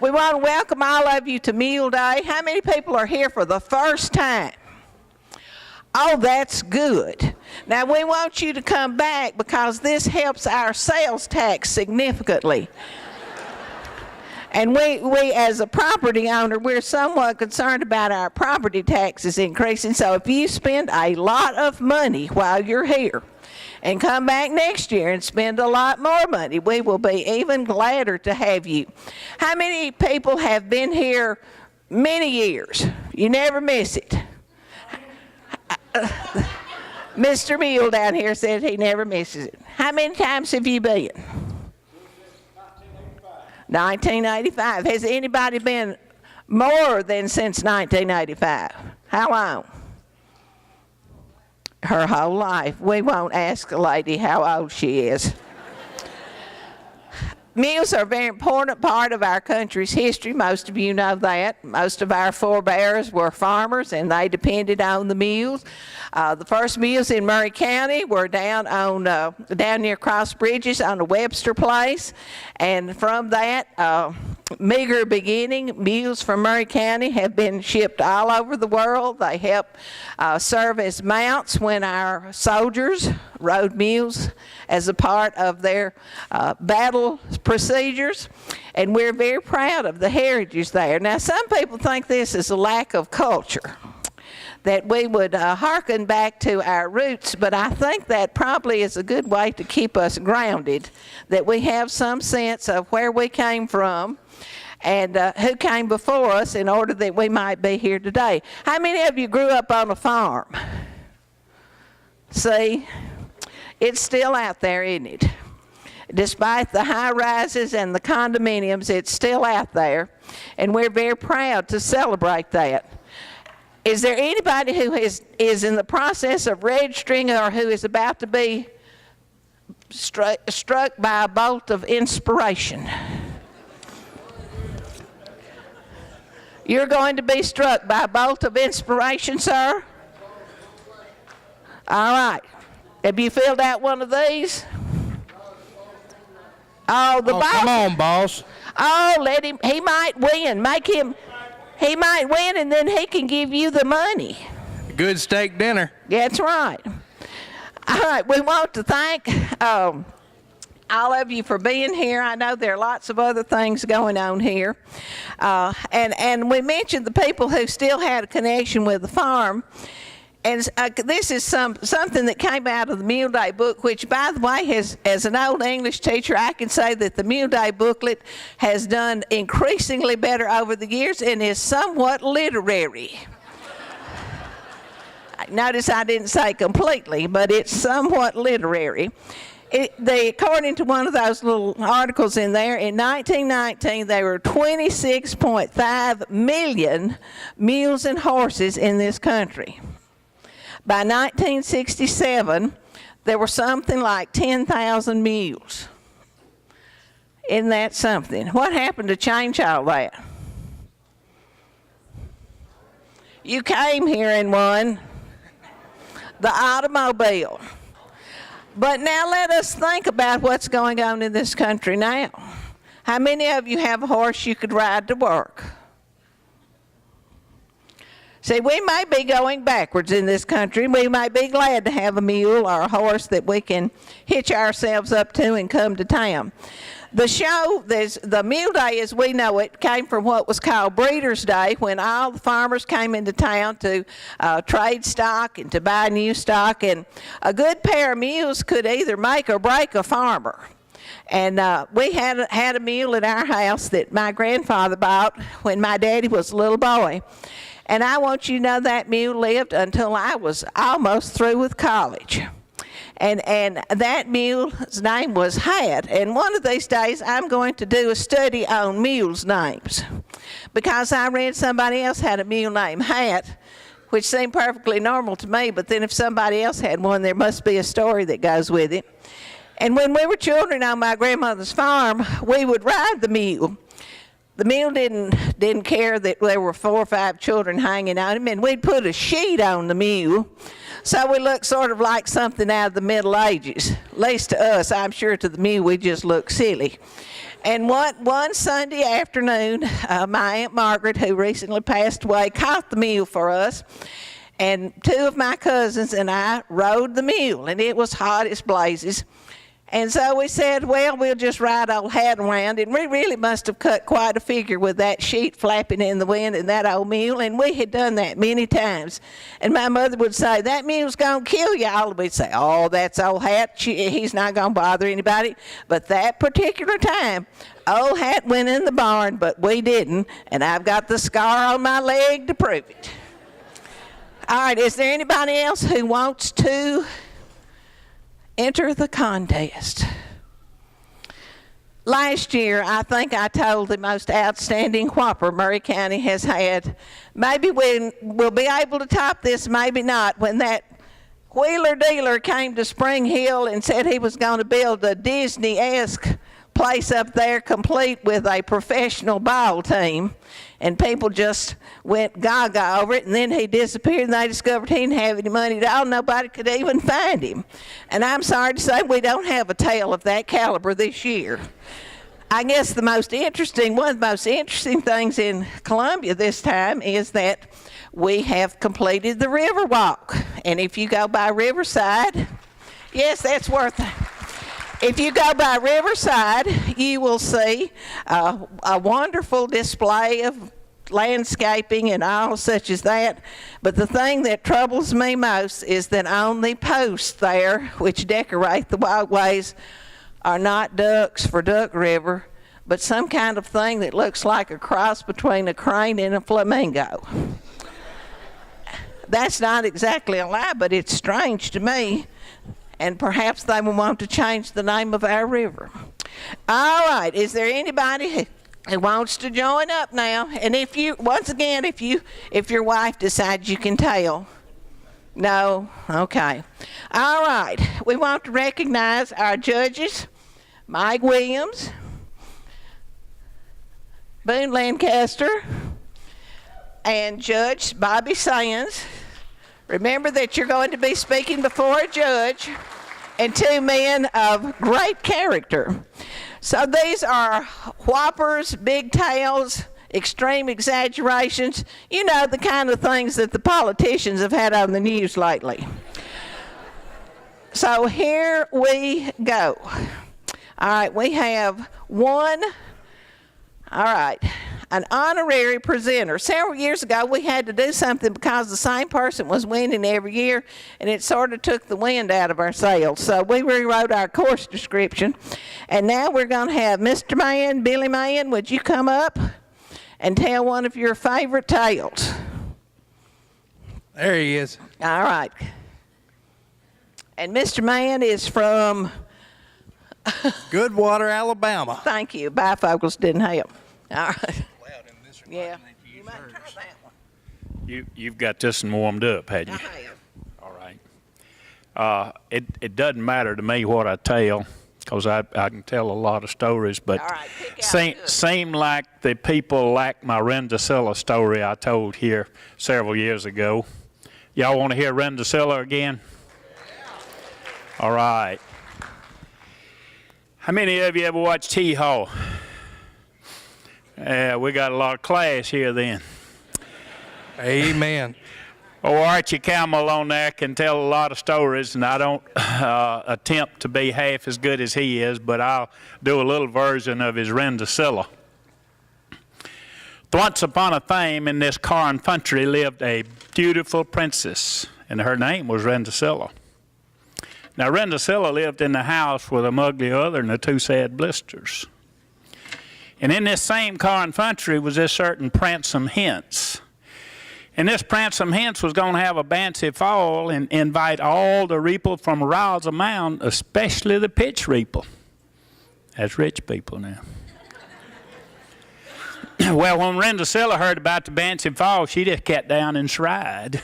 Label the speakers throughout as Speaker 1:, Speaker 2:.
Speaker 1: We want to welcome all of you to Mule Day. How many people are here for the first time? Oh, that's good. Now, we want you to come back because this helps our sales tax significantly. And we, as a property owner, we're somewhat concerned about our property taxes increasing. So if you spend a lot of money while you're here and come back next year and spend a lot more money, we will be even gladder to have you. How many people have been here many years? You never miss it. Mr. Mule down here said he never misses it. How many times have you been? 1985. Has anybody been more than since 1985? How long? Her whole life. We won't ask a lady how old she is. Mules are a very important part of our country's history. Most of you know that. Most of our forebears were farmers and they depended on the mules. The first mules in Murray County were down near Cross Bridges on the Webster Place. And from that meager beginning, mules from Murray County have been shipped all over the world. They help serve as mounts when our soldiers rode mules as a part of their battle procedures, and we're very proud of the heritage there. Now, some people think this is a lack of culture, that we would hearken back to our roots, but I think that probably is a good way to keep us grounded, that we have some sense of where we came from and who came before us in order that we might be here today. How many of you grew up on a farm? See? It's still out there, isn't it? Despite the high rises and the condominiums, it's still out there, and we're very proud to celebrate that. Is there anybody who is in the process of registering or who is about to be struck by a bolt of inspiration? You're going to be struck by a bolt of inspiration, sir? All right. Have you filled out one of these? Oh, the boss.
Speaker 2: Come on, boss.
Speaker 1: Oh, let him. He might win. He might win, and then he can give you the money.
Speaker 2: Good steak dinner.
Speaker 1: That's right. All right. We want to thank all of you for being here. I know there are lots of other things going on here. And we mentioned the people who still had a connection with the farm. And this is something that came out of the Mule Day book, which, by the way, as an old English teacher, I can say that the Mule Day booklet has done increasingly better over the years and is somewhat literary. Notice I didn't say completely, but it's somewhat literary. According to one of those little articles in there, in 1919, there were 26.5 million mules and horses in this country. By 1967, there were something like 10,000 mules. Isn't that something? What happened to change all that? You came here in one, the automobile. But now let us think about what's going on in this country now. How many of you have a horse you could ride to work? See, we may be going backwards in this country. We might be glad to have a mule or a horse that we can hitch ourselves up to and come to town. The Mule Day as we know it came from what was called Breeders' Day, when all the farmers came into town to trade stock and to buy new stock. And a good pair of mules could either make or break a farmer. And we had a mule in our house that my grandfather bought when my daddy was a little boy. And I want you to know that mule lived until I was almost through with college. And that mule's name was Hat. And one of these days, I'm going to do a study on mules' names, because I read somebody else had a mule named Hat, which seemed perfectly normal to me. But then if somebody else had one, there must be a story that goes with it. And when we were children on my grandmother's farm, we would ride the mule. The mule didn't care that there were 4 or 5 children hanging on him, and we'd put a sheet on the mule, so we looked sort of like something out of the Middle Ages. At least to us, I'm sure to the mule we just looked silly. And one Sunday afternoon, my Aunt Margaret, who recently passed away, caught the mule for us. And two of my cousins and I rode the mule, and it was hot as blazes. And so we said, well, we'll just ride old Hat around. And we really must have cut quite a figure with that sheet flapping in the wind and that old mule. And we had done that many times. And my mother would say, that mule's going to kill y'all. And we'd say, oh, that's old Hat. He's not going to bother anybody. But that particular time, old Hat went in the barn, but we didn't. And I've got the scar on my leg to prove it. All right, is there anybody else who wants to enter the contest? Last year, I think I told the most outstanding whopper Murray County has had. Maybe we'll be able to top this, maybe not, when that wheeler dealer came to Spring Hill and said he was going to build a Disney-esque place up there complete with a professional ball team. And people just went gaga over it, and then he disappeared, and they discovered he didn't have any money at all. Nobody could even find him. And I'm sorry to say we don't have a tale of that caliber this year. I guess one of the most interesting things in Columbia this time is that we have completed the river walk. And if you go by Riverside, yes, that's worth it. If you go by Riverside, you will see a wonderful display of landscaping and all such as that. But the thing that troubles me most is that on the posts there, which decorate the walkways, are not ducks for Duck River, but some kind of thing that looks like a cross between a crane and a flamingo. That's not exactly a lie, but it's strange to me. And perhaps they will want to change the name of our river. All right, is there anybody who wants to join up now? And if your wife decides you can tell. No? Okay. All right, we want to recognize our judges, Mike Williams, Boone Lancaster, and Judge Bobby Sands. Remember that you're going to be speaking before a judge and two men of great character. So these are whoppers, big tails, extreme exaggerations, you know, the kind of things that the politicians have had on the news lately. So here we go. All right, we have an honorary presenter. Several years ago, we had to do something because the same person was winning every year, and it sort of took the wind out of our sails. So we rewrote our course description, and now we're going to have Mr. Mann, Billy Mann, would you come up and tell one of your favorite tales?
Speaker 2: There he is.
Speaker 1: All right. And Mr. Mann is from...
Speaker 2: Goodwater, Alabama.
Speaker 1: Thank you. Bifocals didn't help. All right. Yeah. You might try that one.
Speaker 3: You've got this one warmed up, had you?
Speaker 1: I have.
Speaker 3: All right. It doesn't matter to me what I tell, because I can tell a lot of stories, but
Speaker 1: All right, pick out good.
Speaker 3: seem like the people like my Rendicilla story I told here several years ago. Y'all want to hear Rendicilla again? All right. How many of you ever watched T-Haw? Yeah, we got a lot of class here then.
Speaker 2: Amen.
Speaker 3: Oh, Archie Camel on there can tell a lot of stories, and I don't attempt to be half as good as he is, but I'll do a little version of his Rendicilla. Once upon a time in this corn country lived a beautiful princess, and her name was Rendicilla. Now, Rendicilla lived in the house with a ugly other and the two sad blisters. And in this same corn country was this certain Pransome Hens. And this Pransome Hens was going to have a bancy fall and invite all the reaple from Riles Mound, especially the pitch reaple. That's rich people now. Well, when Rendicilla heard about the bancy fall, she just cat down and cried.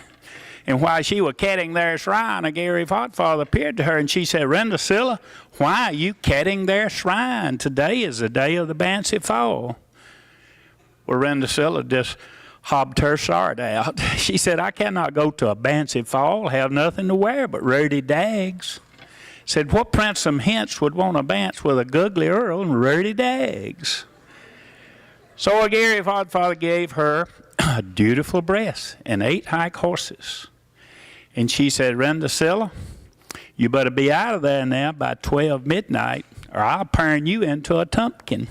Speaker 3: And while she was catting their shrine, a Gary Fatfather appeared to her, and she said, Rendicilla, why are you catting their shrine? Today is the day of the bancy fall. Well, Rendicilla just hobbed her sword out. She said, I cannot go to a bancy fall, have nothing to wear but ruddy dags. Said, what Princeton Hens would want to dance with a googly earl and rarity dags? So a Gary Godfather gave her a dutiful breast and 8 hike horses. And she said, Rendicilla, you better be out of there now by 12 midnight, or I'll turn you into a tumpkin.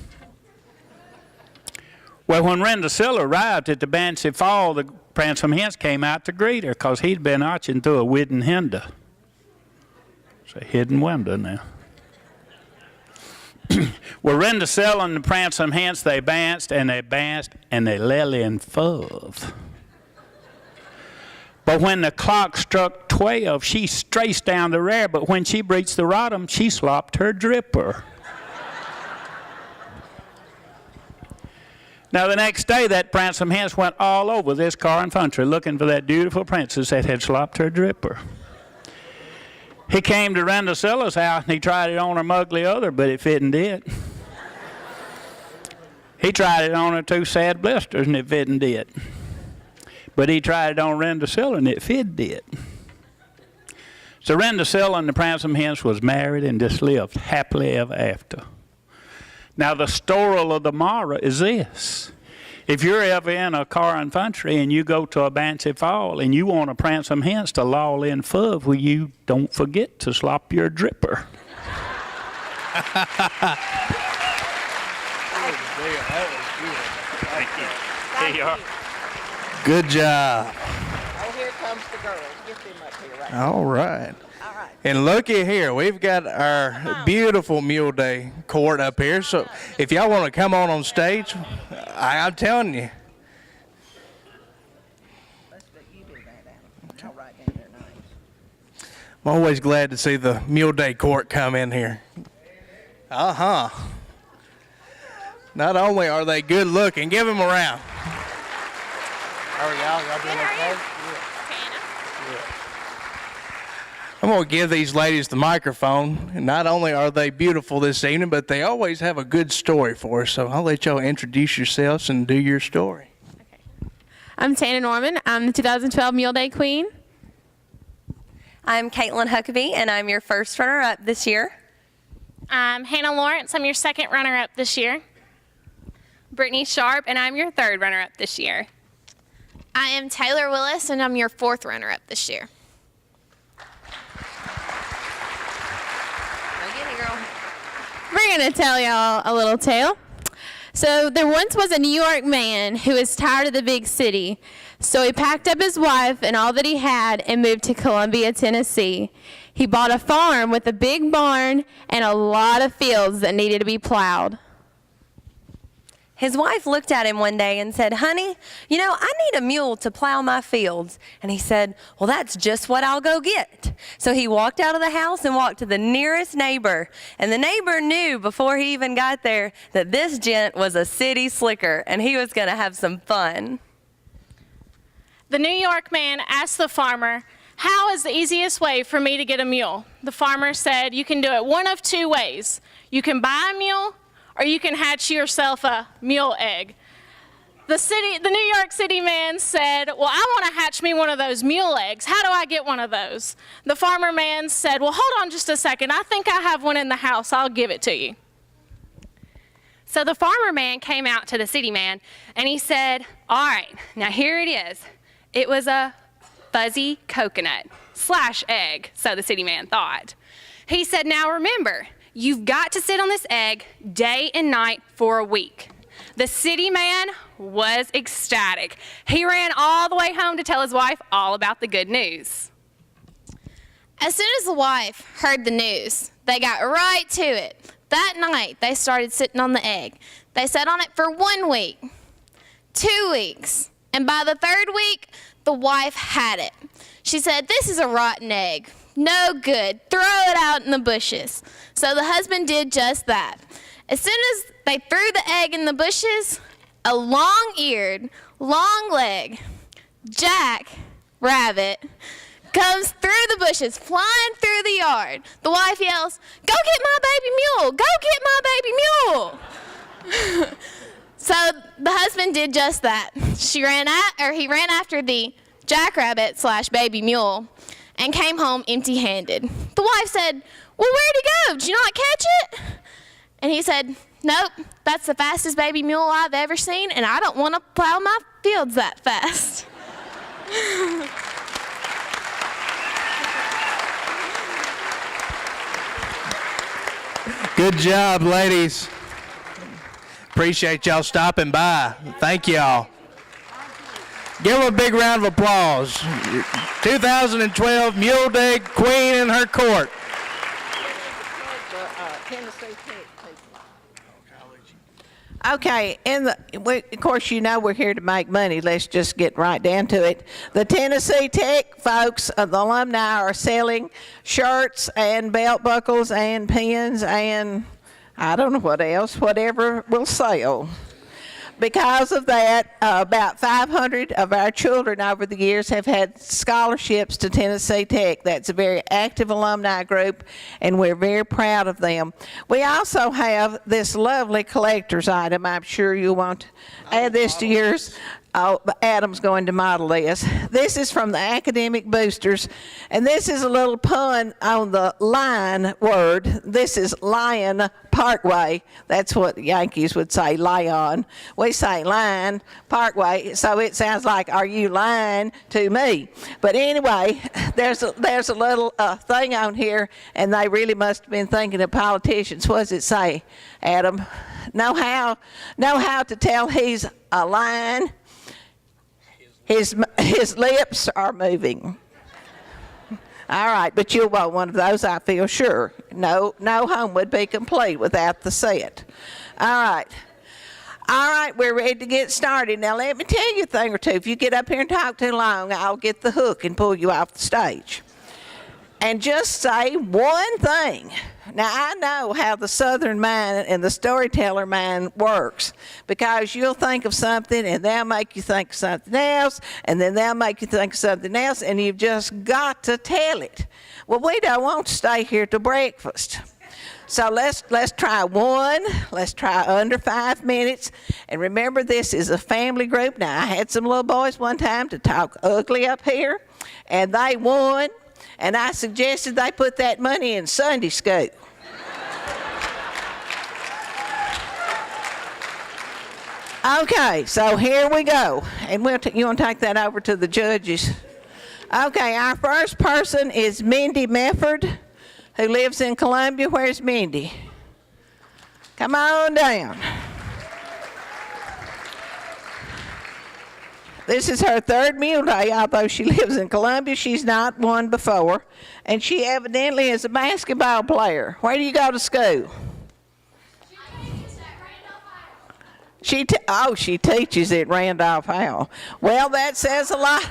Speaker 3: Well, when Rendicilla arrived at the Banshee Fall, the Princeton Hens came out to greet her because he'd been arching through a wooden hinder. It's a hidden window now. Well, Rendicilla and the Princeton Hens, they danced and they danced and they lily and fove. But when the clock struck 12, she straced down the rear, but when she breached the bottom, she slopped her dripper. Now, the next day, that Princeton Hens went all over this car and country looking for that beautiful princess that had slopped her dripper. He came to Rendicilla's house and he tried it on her ugly other, but it fitting did. He tried it on her 2 sad blisters and it fitting did. But he tried it on Rendicilla and it fit did. So Rendicilla and the Princeton Hens was married and just lived happily ever after. Now the story of the moral is this. If you're ever in a car and country and you go to a Banshee Fall and you want a Princeton Hens to loll in fove, well, you don't forget to slop your dripper. Thank you. Here you are.
Speaker 2: Good job.
Speaker 1: Oh, here comes the girls. Get them up here right
Speaker 2: All right.
Speaker 1: All right.
Speaker 2: And looky here, we've got our beautiful Mule Day court up here. So if y'all want to come on stage, I'm telling you.
Speaker 1: You do that, Adam. I'll write down their names.
Speaker 2: I'm always glad to see the Mule Day court come in here. Uh-huh. Not only are they good looking, give them a round. How are y'all? Y'all doing okay? I'm going to give these ladies the microphone. And not only are they beautiful this evening, but they always have a good story for us. So I'll let y'all introduce yourselves and do your story.
Speaker 4: Okay. I'm Tana Norman. I'm the 2012 Mule Day Queen.
Speaker 5: I'm Caitlin Huckabee, and I'm your first runner-up this year.
Speaker 6: I'm Hannah Lawrence. I'm your second runner-up this year.
Speaker 5: Brittany Sharp, and I'm your third runner-up this year.
Speaker 4: I am Taylor Willis, and I'm your 4th runner-up this year.
Speaker 5: Go get it, girl.
Speaker 4: We're going to tell y'all a little tale. So there once was a New York man who was tired of the big city. So he packed up his wife and all that he had and moved to Columbia, Tennessee. He bought a farm with a big barn and a lot of fields that needed to be plowed.
Speaker 5: His wife looked at him one day and said, "Honey, you know, I need a mule to plow my fields." And he said, "Well, that's just what I'll go get." So he walked out of the house and walked to the nearest neighbor. And the neighbor knew before he even got there that this gent was a city slicker and he was going to have some fun.
Speaker 6: The New York man asked the farmer, "How is the easiest way for me to get a mule?" The farmer said, "You can do it one of 2 ways. You can buy a mule, or you can hatch yourself a mule egg." The New York City man said, "Well, I want to hatch me one of those mule eggs. How do I get one of those?" The farmer man said, "Well, hold on just a second. I think I have one in the house. I'll give it to you."
Speaker 5: So the farmer man came out to the city man and he said, "All right, now here it is." It was a fuzzy coconut / egg, so the city man thought. He said, "Now remember, you've got to sit on this egg day and night for a week." The city man was ecstatic. He ran all the way home to tell his wife all about the good news.
Speaker 4: As soon as the wife heard the news, they got right to it. That night, they started sitting on the egg. They sat on it for 1 week, 2 weeks, and by the 3rd week, the wife had it. She said, "This is a rotten egg. No good. Throw it out in the bushes." So the husband did just that. As soon as they threw the egg in the bushes, a long-eared, long-legged Jack Rabbit comes through the bushes, flying through the yard. The wife yells, "Go get my baby mule! Go get my baby mule!" So the husband did just that. He ran after the jackrabbit / baby mule and came home empty-handed. The wife said, well, where'd he go? Did you not catch it? And he said, nope, that's the fastest baby mule I've ever seen, and I don't want to plow my fields that fast.
Speaker 2: Good job, ladies. Appreciate y'all stopping by. Thank y'all. Give them a big round of applause. 2012 Mule Day Queen in her court.
Speaker 1: Okay, of course, you know we're here to make money. Let's just get right down to it. The Tennessee Tech folks, the alumni, are selling shirts and belt buckles and pins and I don't know what else, whatever will sell. Because of that, about 500 of our children over the years have had scholarships to Tennessee Tech. That's a very active alumni group, and we're very proud of them. We also have this lovely collector's item. I'm sure you want to add this to yours. Oh, Adam's going to model this. This is from the Academic Boosters, and this is a little pun on the lion word. This is Lion Parkway. That's what the Yankees would say, lion. We say Lion Parkway, so it sounds like, are you lying to me? But anyway, there's a little thing on here, and they really must have been thinking of politicians. What does it say, Adam? Know how to tell he's a lion? His lips are moving. All right, but you'll want one of those, I feel sure. No home would be complete without the set. All right, we're ready to get started. Now, let me tell you a thing or two. If you get up here and talk too long, I'll get the hook and pull you off the stage. And just say one thing. Now, I know how the Southern mind and the storyteller mind works, because you'll think of something and they'll make you think of something else, and then they'll make you think of something else, and you've just got to tell it. Well, we don't want to stay here till breakfast. So let's try one. Let's try under 5 minutes. And remember, this is a family group. Now, I had some little boys one time to talk ugly up here, and they won. And I suggested they put that money in Sunday school. Okay, so here we go. And you want to take that over to the judges? Okay, our first person is Mindy Mefford, who lives in Columbia. Where's Mindy? Come on down. This is her third Mule Day, although she lives in Columbia. She's not won before. And she evidently is a basketball player. Where do you go to school? She teaches at Randolph Howell. Well, that says a lot.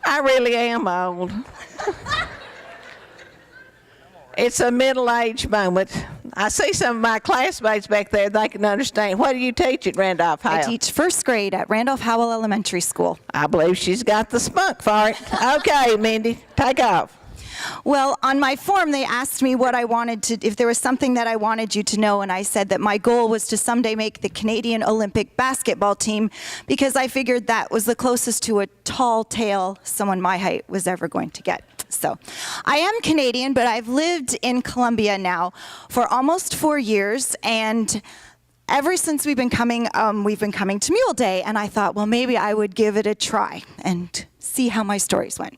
Speaker 1: I really am old. It's a middle-aged moment. I see some of my classmates back there. They can understand. What do you teach at Randolph Howell?
Speaker 7: I teach first grade at Randolph Howell Elementary School.
Speaker 1: I believe she's got the spunk for it. Okay, Mindy, take off.
Speaker 7: Well, on my form, they asked me what I wanted to, if there was something that I wanted you to know, and I said that my goal was to someday make the Canadian Olympic basketball team, because I figured that was the closest to a tall tale someone my height was ever going to get. So, I am Canadian, but I've lived in Columbia now for almost 4 years, and ever since we've been coming to Mule Day, and I thought, well, maybe I would give it a try and see how my stories went.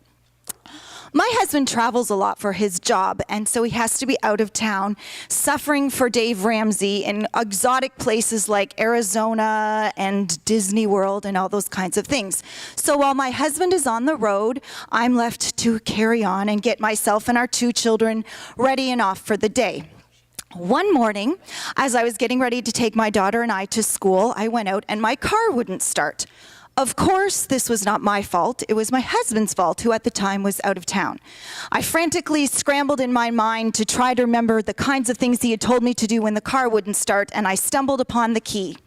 Speaker 7: My husband travels a lot for his job, and so he has to be out of town, suffering for Dave Ramsey in exotic places like Arizona and Disney World and all those kinds of things. So while my husband is on the road, I'm left to carry on and get myself and our 2 children ready and off for the day. One morning, as I was getting ready to take my daughter and I to school, I went out and my car wouldn't start. Of course, this was not my fault. It was my husband's fault, who at the time was out of town. I frantically scrambled in my mind to try to remember the kinds of things he had told me to do when the car wouldn't start, and I stumbled upon the key.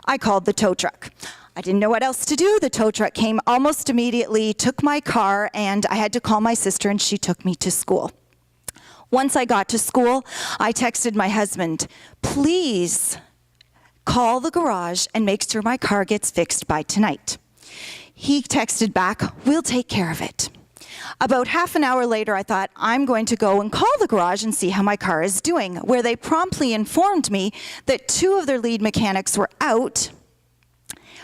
Speaker 7: I called the tow truck. I didn't know what else to do. The tow truck came almost immediately, took my car, and I had to call my sister, and she took me to school. Once I got to school, I texted my husband, please call the garage and make sure my car gets fixed by tonight. He texted back, we'll take care of it. About half an hour later, I thought, I'm going to go and call the garage and see how my car is doing, where they promptly informed me that 2 of their lead mechanics were out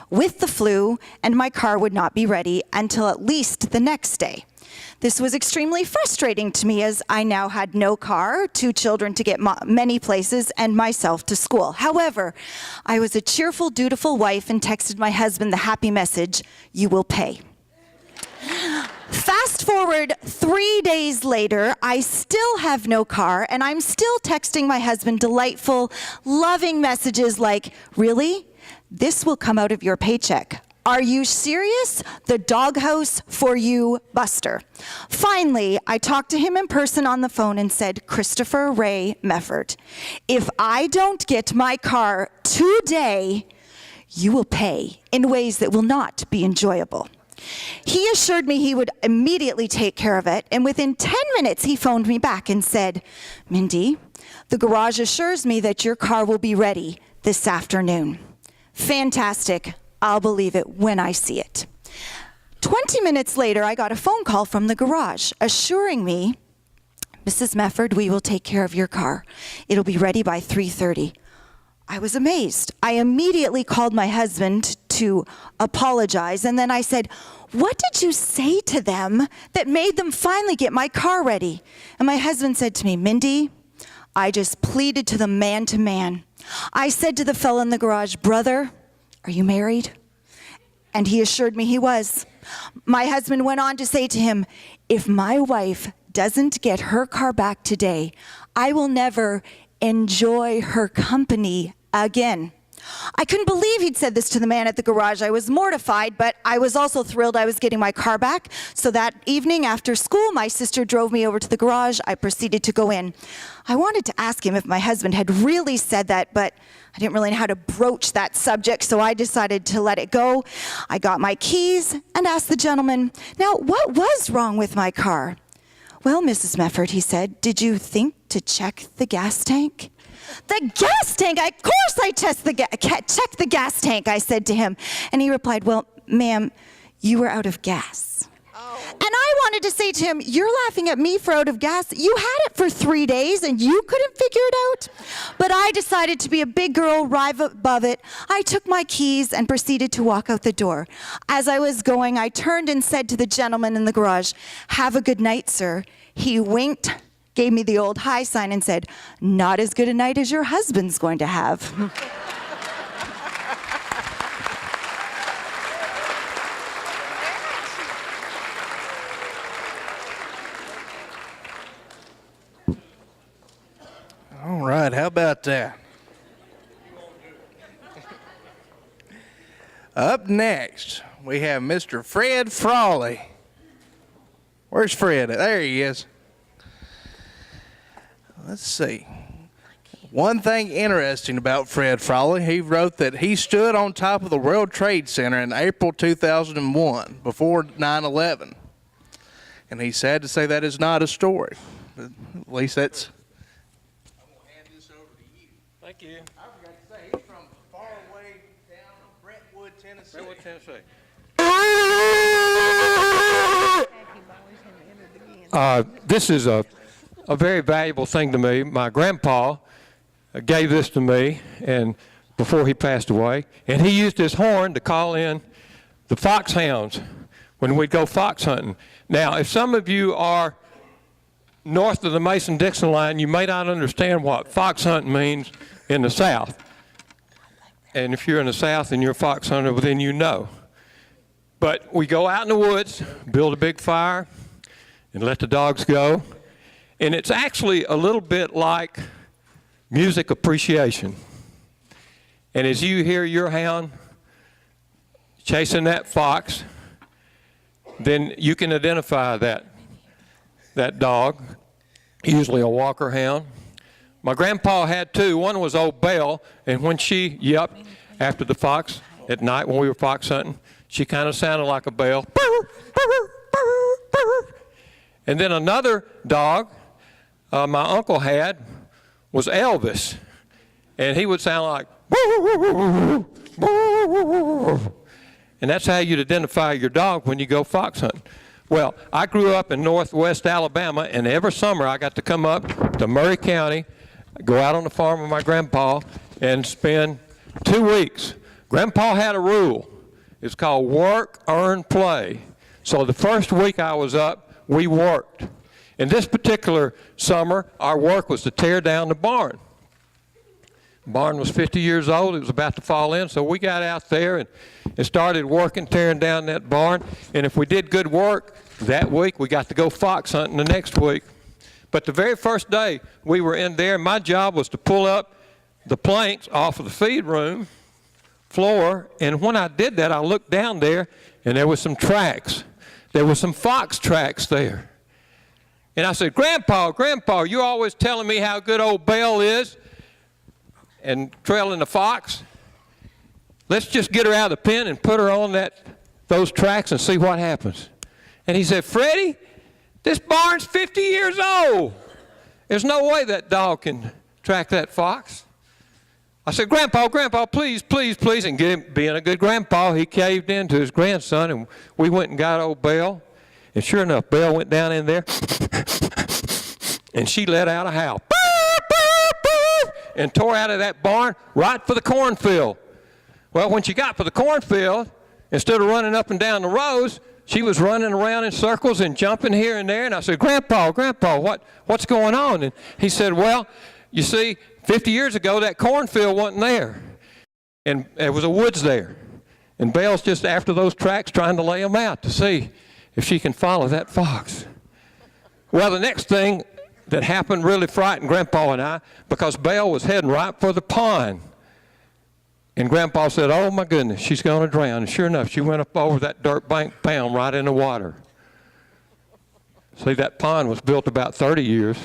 Speaker 7: with the flu, and my car would not be ready until at least the next day. This was extremely frustrating to me as I now had no car, 2 children to get many places, and myself to school. However, I was a cheerful, dutiful wife and texted my husband the happy message, "You will pay." Fast forward 3 days later, I still have no car, and I'm still texting my husband delightful, loving messages like, "Really? This will come out of your paycheck. Are you serious? The doghouse for you, Buster." Finally, I talked to him in person on the phone and said, "Christopher Ray Mefford, if I don't get my car today, you will pay in ways that will not be enjoyable." He assured me he would immediately take care of it, and within 10 minutes he phoned me back and said, "Mindy, the garage assures me that your car will be ready this afternoon." Fantastic. I'll believe it when I see it. 20 minutes later, I got a phone call from the garage assuring me, "Mrs. Mefford, we will take care of your car. It'll be ready by 3:30. I was amazed. I immediately called my husband to apologize, and then I said, "What did you say to them that made them finally get my car ready?" And my husband said to me, "Mindy, I just pleaded to them man to man. I said to the fellow in the garage, 'Brother, are you married?' And he assured me he was." My husband went on to say to him, "If my wife doesn't get her car back today, I will never enjoy her company again." I couldn't believe he'd said this to the man at the garage. I was mortified, but I was also thrilled I was getting my car back. So that evening after school, my sister drove me over to the garage. I proceeded to go in. I wanted to ask him if my husband had really said that, but I didn't really know how to broach that subject, so I decided to let it go. I got my keys and asked the gentleman, "Now, what was wrong with my car?" "Well, Mrs. Mefford," he said, "did you think to check the gas tank?" "The gas tank? Of course I checked the gas tank," I said to him. And he replied, "Well, ma'am, you were out of gas." And I wanted to say to him, "You're laughing at me for out of gas. You had it for 3 days and you couldn't figure it out?" But I decided to be a big girl, rise above it. I took my keys and proceeded to walk out the door. As I was going, I turned and said to the gentleman in the garage, "Have a good night, sir." He winked, gave me the old hi sign, and said, "Not as good a night as your husband's going to have."
Speaker 2: All right, how about that? Up next, we have Mr. Fred Frawley. Where's Fred? There he is. Let's see. One thing interesting about Fred Frawley, he wrote that he stood on top of the World Trade Center in April 2001, before 9/11. And he's sad to say that is not a story. But at least that's... I'm going to hand this over to you.
Speaker 8: Thank you.
Speaker 2: I forgot to say, he's from the faraway town of Brentwood, Tennessee.
Speaker 8: Brentwood, Tennessee. This is a very valuable thing to me. My grandpa gave this to me and before he passed away, and he used his horn to call in the foxhounds when we'd go fox hunting. Now, if some of you are north of the Mason-Dixon line, you may not understand what fox hunting means in the South. And if you're in the South and you're a fox hunter, well, then you know. But we go out in the woods, build a big fire, and let the dogs go. And it's actually a little bit like music appreciation. And as you hear your hound chasing that fox, then you can identify that dog, usually a walker hound. My grandpa had two. One was old Belle, and when she yelped after the fox at night when we were fox hunting, she kind of sounded like a bell. And then another dog my uncle had was Elvis, and he would sound like, and that's how you'd identify your dog when you go fox hunting. Well, I grew up in northwest Alabama, and every summer I got to come up to Murray County, go out on the farm with my grandpa, and spend 2 weeks. Grandpa had a rule. It's called work, earn, play. So the first week I was up, we worked. And this particular summer, our work was to tear down the barn. The barn was 50 years old. It was about to fall in, so we got out there and started working, tearing down that barn. And if we did good work that week, we got to go fox hunting the next week. But the very first day we were in there, my job was to pull up the planks off of the feed room floor. And when I did that, I looked down there, and there was some tracks. There were some fox tracks there. And I said, Grandpa, you're always telling me how good old Belle is and trailing the fox. Let's just get her out of the pen and put her on those tracks and see what happens. And he said, Freddie, this barn's 50 years old. There's no way that dog can track that fox. I said, Grandpa, please. And being a good grandpa, he caved in to his grandson, and we went and got old Belle. And sure enough, Belle went down in there, and she let out a howl. And tore out of that barn right for the cornfield. Well, when she got for the cornfield, instead of running up and down the rows, she was running around in circles and jumping here and there. And I said, Grandpa, what's going on? And he said, well, you see, 50 years ago, that cornfield wasn't there. And there was a woods there. And Belle's just after those tracks trying to lay them out to see if she can follow that fox. Well, the next thing that happened really frightened Grandpa and I, because Belle was heading right for the pond. And Grandpa said, oh my goodness, she's going to drown. And sure enough, she went up over that dirt bank pound right in the water. See, that pond was built about 30 years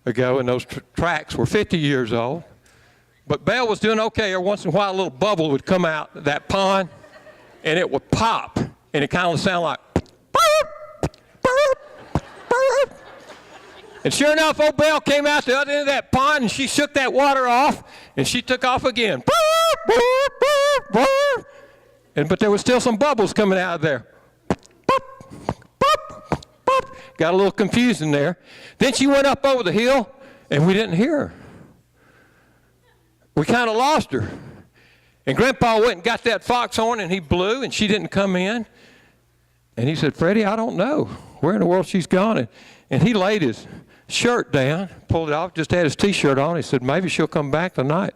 Speaker 8: ago, and those tracks were 50 years old. But Belle was doing okay. Every once in a while, a little bubble would come out of that pond, and it would pop, and it kind of sounded like, burp, burp, burp. And sure enough, old Belle came out the other end of that pond, and she shook that water off, and she took off again. But there was still some bubbles coming out of there. Got a little confusing there. Then she went up over the hill, and we didn't hear her. We kind of lost her. And Grandpa went and got that foxhorn, and he blew, and she didn't come in. And he said, Freddie, I don't know where in the world she's gone. And he laid his shirt down, pulled it off, just had his T-shirt on. He said, maybe she'll come back tonight.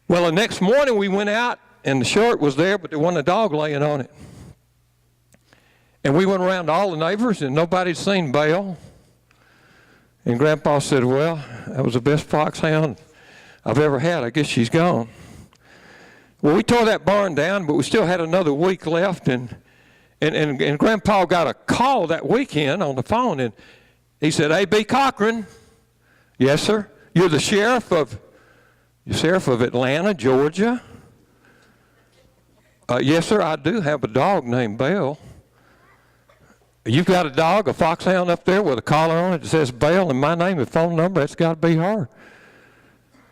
Speaker 8: Well, the next morning we went out, and the shirt was there, but there wasn't a dog laying on it. And we went around to all the neighbors, and nobody'd seen Belle. And Grandpa said, well, that was the best foxhound I've ever had. I guess she's gone. Well, we tore that barn down, but we still had another week left. And Grandpa got a call that weekend on the phone, and he said, A.B. Cochran. Yes, sir. You're the sheriff of Atlanta, Georgia. Yes, sir, I do have a dog named Belle. You've got a dog, a foxhound up there with a collar on it that says Belle and my name and phone number. That's got to be her.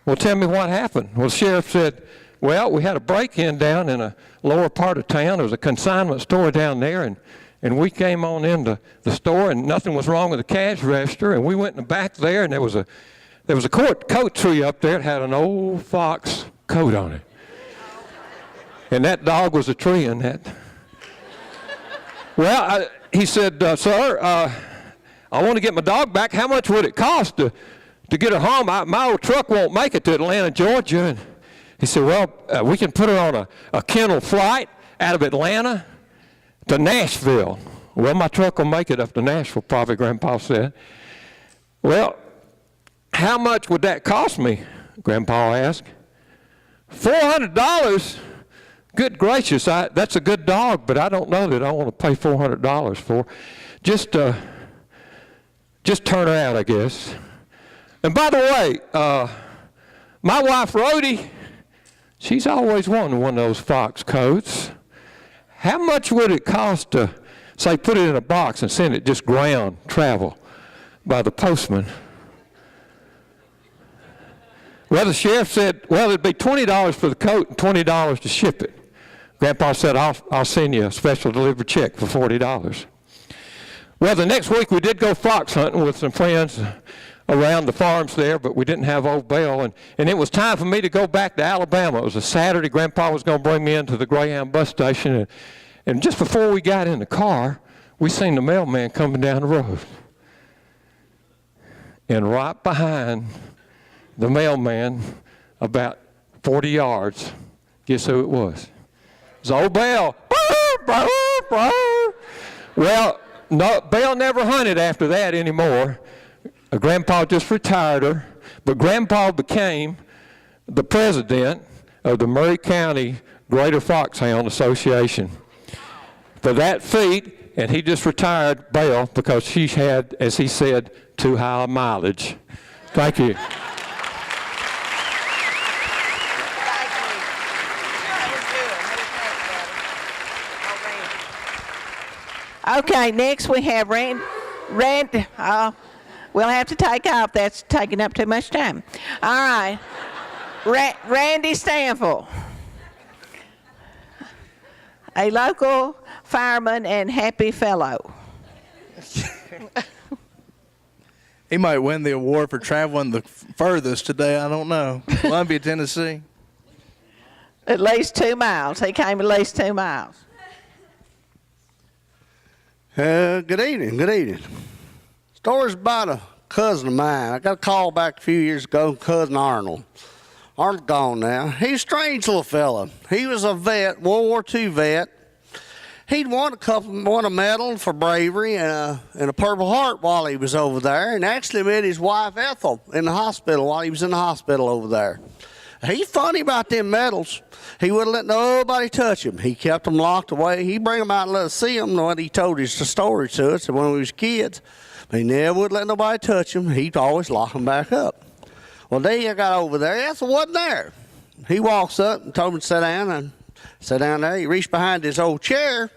Speaker 8: Well, tell me what happened. Well, the sheriff said, well, we had a break-in down in a lower part of town. There was a consignment store down there, and we came on into the store, and nothing was wrong with the cash register. And we went in the back there, and there was a coat tree up there that had an old fox coat on it. And that dog was a tree in that. Well, he said, sir, I want to get my dog back. How much would it cost to get her home? My old truck won't make it to Atlanta, Georgia. And he said, well, we can put her on a kennel flight out of Atlanta to Nashville. Well, my truck will make it up to Nashville, probably, Grandpa said. Well, how much would that cost me? Grandpa asked. $400? Good gracious, that's a good dog, but I don't know that I want to pay $400 for. Just turn her out, I guess. And by the way, my wife, Rhodey, she's always wanted one of those fox coats. How much would it cost to, say, put it in a box and send it just ground travel by the postman? Well, the sheriff said, well, it'd be $20 for the coat and $20 to ship it. Grandpa said, I'll send you a special delivery check for $40. Well, the next week we did go fox hunting with some friends around the farms there, but we didn't have old Bell. And it was time for me to go back to Alabama. It was a Saturday. Grandpa was going to bring me into the Greyhound bus station. And just before we got in the car, we seen the mailman coming down the road. And right behind the mailman, about 40 yards, guess who it was? It was old Bell. Well, no, Bell never hunted after that anymore. Grandpa just retired her, but Grandpa became the president of the Murray County Greater Foxhound Association for that feat, and he just retired Bell because she had, as he said, too high a mileage. Thank you.
Speaker 1: Okay, next we have Randy. We'll have to take off. That's taking up too much time. All right. Randy Stanfield, a local fireman and happy fellow.
Speaker 2: He might win the award for traveling the furthest today. I don't know. Columbia, Tennessee.
Speaker 1: At least 2 miles. He came at least 2 miles.
Speaker 9: Good evening, good evening. Story's about a cousin of mine. I got a call back a few years ago, cousin Arnold. Arnold's gone now. He's a strange little fella. He was a vet, World War II vet. He'd won a medal for bravery and a Purple Heart while he was over there, and actually met his wife Ethel in the hospital while he was in the hospital over there. He's funny about them medals. He wouldn't let nobody touch him. He kept them locked away. He'd bring them out and let us see them when he told us the story to us when we was kids. But he never would let nobody touch them. He'd always lock them back up. Well, day I got over there, Ethel wasn't there. He walks up and told me to sit down, and sat down there. He reached behind his old chair,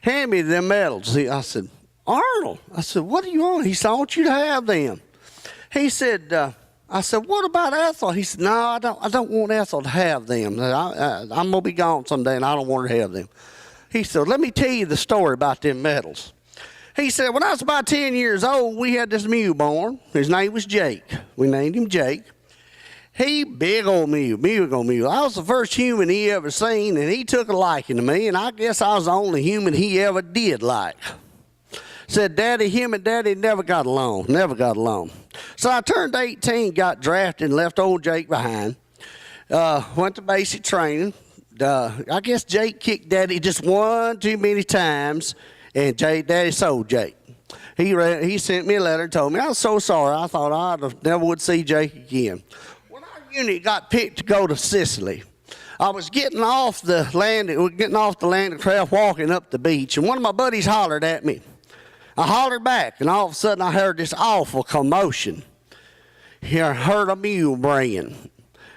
Speaker 9: handed me them medals. I said, Arnold, I said, what do you want? He said, I want you to have them. He said, I said, what about Ethel? He said, no, I don't want Ethel to have them. I'm going to be gone someday, and I don't want her to have them. He said, let me tell you the story about them medals. He said, when I was about 10 years old, we had this mule born. His name was Jake. We named him Jake. He, big old mule, big old mule. I was the first human he ever seen, and he took a liking to me, and I guess I was the only human he ever did like. Said, him and Daddy never got along, never got along. So I turned 18, got drafted, and left old Jake behind. Went to basic training. I guess Jake kicked Daddy just one too many times, and Daddy sold Jake. He sent me a letter and told me, I was so sorry. I thought I never would see Jake again. When our unit got picked to go to Sicily, I was getting off the landing craft, walking up the beach, and one of my buddies hollered at me. I hollered back, and all of a sudden I heard this awful commotion. I heard a mule braying.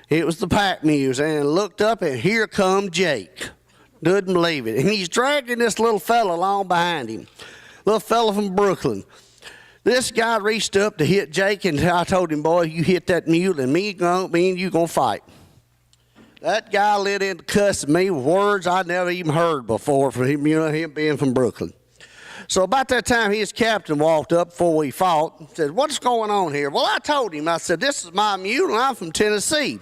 Speaker 9: It was the pack mules, and I looked up, and here come Jake. Couldn't believe it. And he's dragging this little fella along behind him. Little fella from Brooklyn. This guy reached up to hit Jake, and I told him, boy, you hit that mule, and me and you gonna fight. That guy lit into cussing me with words I never even heard before from him, him being from Brooklyn. So about that time, his captain walked up before we fought and said, what's going on here? Well, I told him, I said, this is my mule, and I'm from Tennessee.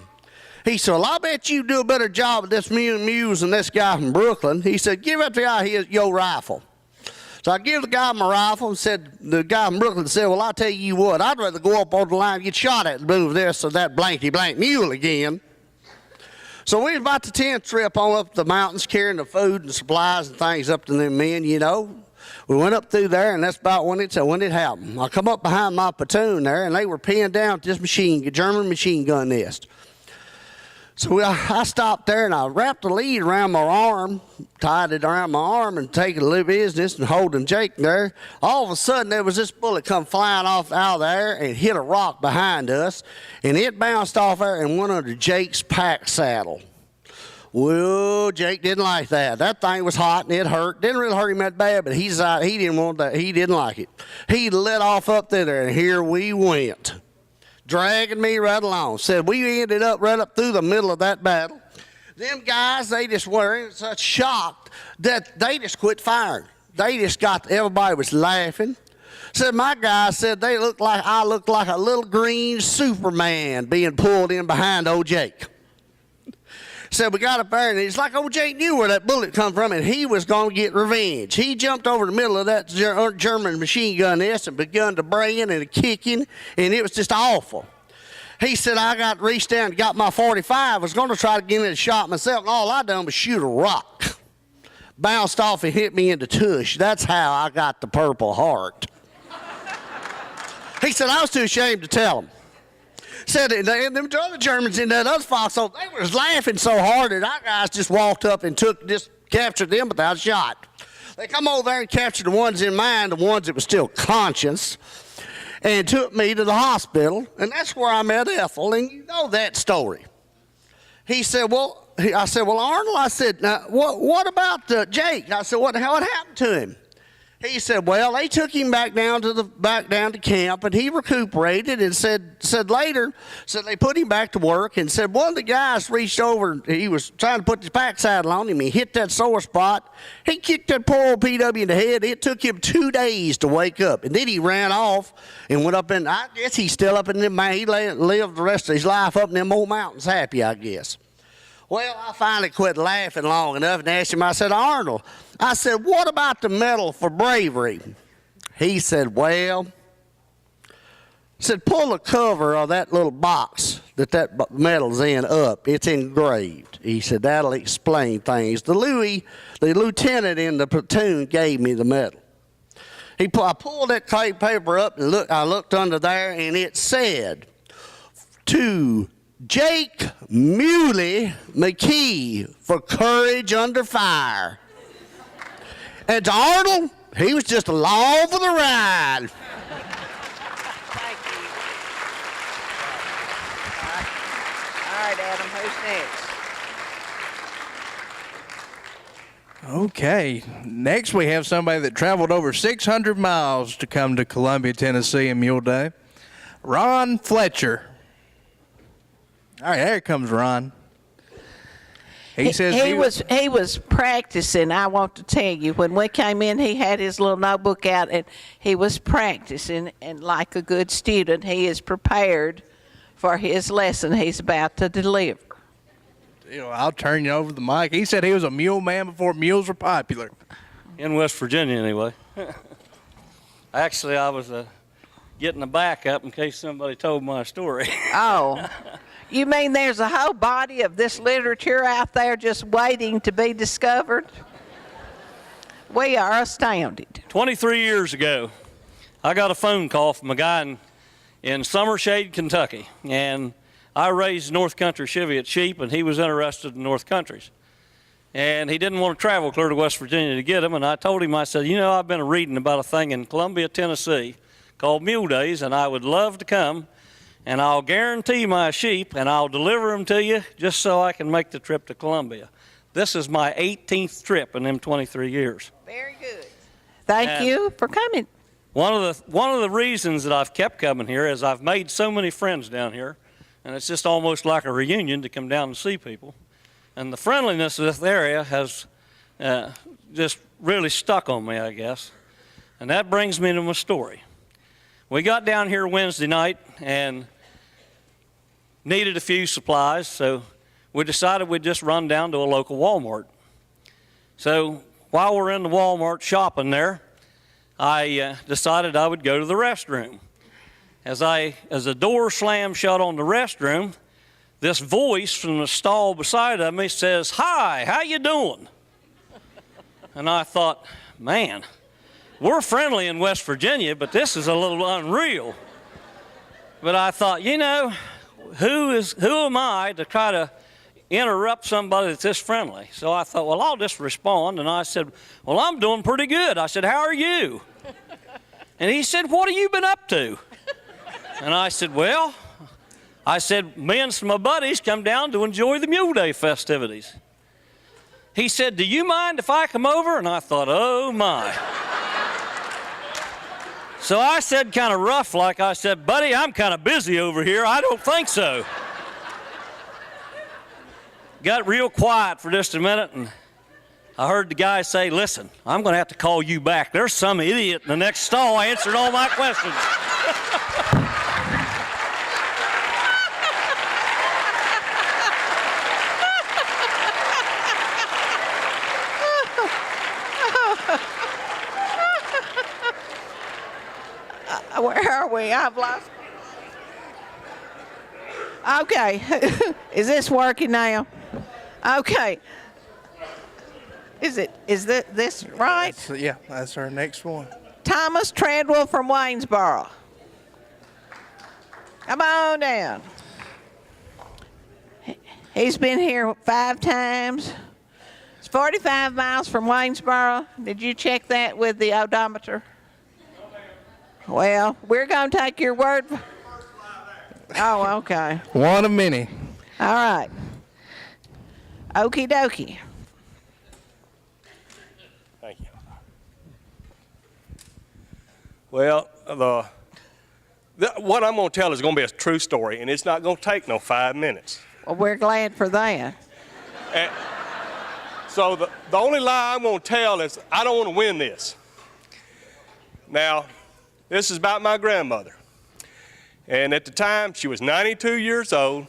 Speaker 9: He said, well, I bet you do a better job of this mules than this guy from Brooklyn. He said, give up the guy your rifle. So I gave the guy my rifle and said, the guy from Brooklyn said, well, I'll tell you what, I'd rather go up on the line and get shot at and move this or that blanky blank mule again. So we was about the 10th trip on up the mountains carrying the food and supplies and things up to them men, you know. We went up through there, and that's about when it happened. I come up behind my platoon there, and they were pinned down to this German machine gun nest. So I stopped there, and I wrapped the lead around my arm, tied it around my arm, and taking the business and holding Jake there. All of a sudden, there was this bullet come flying off out of there and hit a rock behind us, and it bounced off there and went under Jake's pack saddle. Well, Jake didn't like that. That thing was hot and it hurt. Didn't really hurt him that bad, but he didn't want that. He didn't like it. He lit off up there, and here we went, dragging me right along. Said we ended up right up through the middle of that battle. Them guys, they just were in such shock that they just quit firing. they just everybody was laughing. Said my guy said I looked like a little green Superman being pulled in behind old Jake. Said we got up there, and it's like old Jake knew where that bullet come from, and he was going to get revenge. He jumped over the middle of that German machine gun nest and begun to braying and kicking, and it was just awful. He said I reached down and got my 45, was going to try to get in a shot myself, and all I done was shoot a rock. Bounced off and hit me in the tush. That's how I got the Purple Heart. He said I was too ashamed to tell him. Said and them other Germans in that other foxhole, they was laughing so hard that our guys just walked up and captured them without a shot. They come over there and captured the ones in mine, the ones that were still conscious, and took me to the hospital, and that's where I met Ethel, and you know that story. He said, I said, Arnold, I said, now, what about Jake? I said, what happened to him? He said, well, they took him back down to camp, and he recuperated, and said later they put him back to work, and said one of the guys reached over, he was trying to put his pack saddle on him, he hit that sore spot, he kicked that poor old PW in the head. It took him 2 days to wake up, and then he ran off and went up in, I guess he's still up in them, he lived the rest of his life up in them old mountains happy, I guess. Well, I finally quit laughing long enough and asked him, I said, Arnold, I said, what about the medal for bravery? He said, well, pull the cover of that little box that medal's in up. It's engraved. He said, that'll explain things. The lieutenant in the platoon gave me the medal. I pulled that paper up and I looked under there, and it said, to Jake Mule McKee for courage under fire. And to Arnold, he was just along for the ride.
Speaker 1: Thank you. All right, Adam, who's next?
Speaker 2: Okay, next we have somebody that traveled over 600 miles to come to Columbia, Tennessee in Mule Day. Ron Fletcher. All right, here comes Ron. He says
Speaker 1: he was practicing. I want to tell you, when we came in, he had his little notebook out, and he was practicing. And like a good student, he is prepared for his lesson he's about to deliver.
Speaker 2: I'll turn you over the mic. He said he was a mule man before mules were popular.
Speaker 10: In West Virginia, anyway. Actually, I was getting a backup in case somebody told my story.
Speaker 1: Oh. You mean there's a whole body of this literature out there just waiting to be discovered? We are astounded.
Speaker 10: 23 years ago, I got a phone call from a guy in Summershade, Kentucky, and I raised North Country Cheviot sheep, and he was interested in North Countries. And he didn't want to travel clear to West Virginia to get them, and I told him, I said, I've been reading about a thing in Columbia, Tennessee called Mule Days, and I would love to come. And I'll guarantee my sheep, and I'll deliver them to you just so I can make the trip to Columbia. This is my 18th trip in them 23 years.
Speaker 1: Very good. Thank you for coming.
Speaker 10: One of the reasons that I've kept coming here is I've made so many friends down here, and it's just almost like a reunion to come down and see people. And the friendliness of this area has just really stuck on me, I guess. And that brings me to my story. We got down here Wednesday night and needed a few supplies, so we decided we'd just run down to a local Walmart. So while we're in the Walmart shopping there, I decided I would go to the restroom. As the door slammed shut on the restroom, this voice from the stall beside of me says, "Hi, how you doing?" And I thought, man, we're friendly in West Virginia, but this is a little unreal. But I thought, who am I to try to interrupt somebody that's this friendly? So I thought, well, I'll just respond. And I said, well, I'm doing pretty good. I said, how are you? And he said, what have you been up to? And I said, me and some of my buddies come down to enjoy the Mule Day festivities. He said, do you mind if I come over? And I thought, oh my. So I said kind of rough, like I said, buddy, I'm kind of busy over here. I don't think so. Got real quiet for just a minute, and I heard the guy say, listen, I'm going to have to call you back. There's some idiot in the next stall answering all my questions.
Speaker 1: Where are we? I've lost. Okay. Is this working now? Okay. Is this right?
Speaker 2: Yeah, that's our next one.
Speaker 1: Thomas Treadwell from Waynesboro. Come on down. He's been here 5 times. It's 45 miles from Waynesboro. Did you check that with the odometer? Well, we're going to take your word. Oh, okay.
Speaker 2: One of many.
Speaker 1: All right. Okie dokie.
Speaker 11: Thank you. Well, what I'm going to tell is going to be a true story, and it's not going to take no 5 minutes.
Speaker 1: Well, we're glad for that.
Speaker 11: And so the only lie I'm going to tell is I don't want to win this. Now, this is about my grandmother. And at the time, she was 92 years old,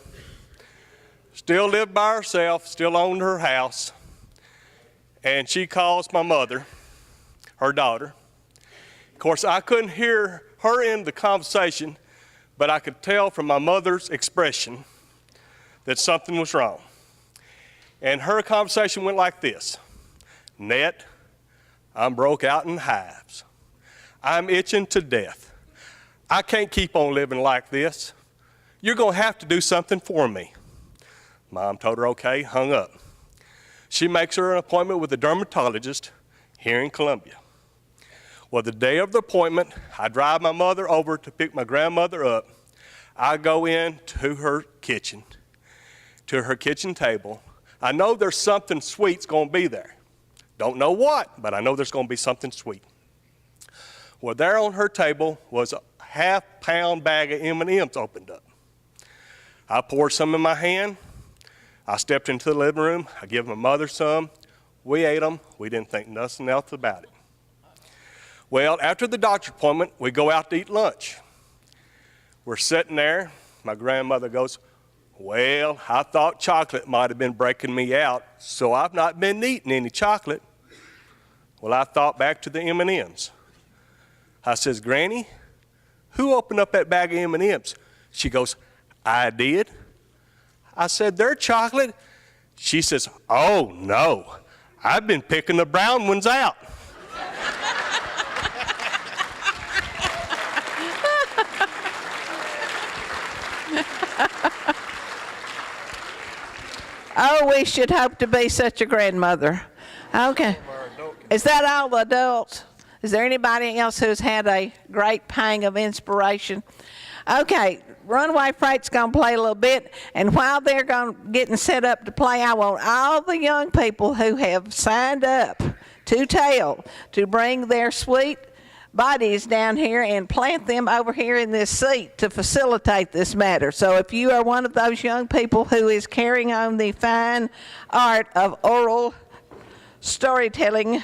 Speaker 11: still lived by herself, still owned her house. And she calls my mother, her daughter. Of course, I couldn't hear her end the conversation, but I could tell from my mother's expression that something was wrong. And her conversation went like this: Ned, I'm broke out in hives. I'm itching to death. I can't keep on living like this. You're going to have to do something for me. Mom told her okay, hung up. She makes her an appointment with a dermatologist here in Columbia. Well, the day of the appointment, I drive my mother over to pick my grandmother up. I go in to her kitchen table. I know there's something sweet's going to be there. Don't know what, but I know there's going to be something sweet. Well, there on her table was a half-pound bag of M&Ms opened up. I poured some in my hand. I stepped into the living room. I gave my mother some. We ate them. We didn't think nothing else about it. Well, after the doctor's appointment, we go out to eat lunch. We're sitting there. My grandmother goes, well, I thought chocolate might have been breaking me out, so I've not been eating any chocolate. Well, I thought back to the M&Ms. I says, Granny, who opened up that bag of M&Ms? She goes, I did. I said, they're chocolate. She says, oh, no. I've been picking the brown ones out.
Speaker 1: Oh, we should hope to be such a grandmother. Okay. Is that all the adults? Is there anybody else who's had a great pang of inspiration? Okay, Runaway Freight's going to play a little bit, and while they're getting set up to play, I want all the young people who have signed up to tell to bring their sweet bodies down here and plant them over here in this seat to facilitate this matter. So if you are one of those young people who is carrying on the fine art of oral storytelling,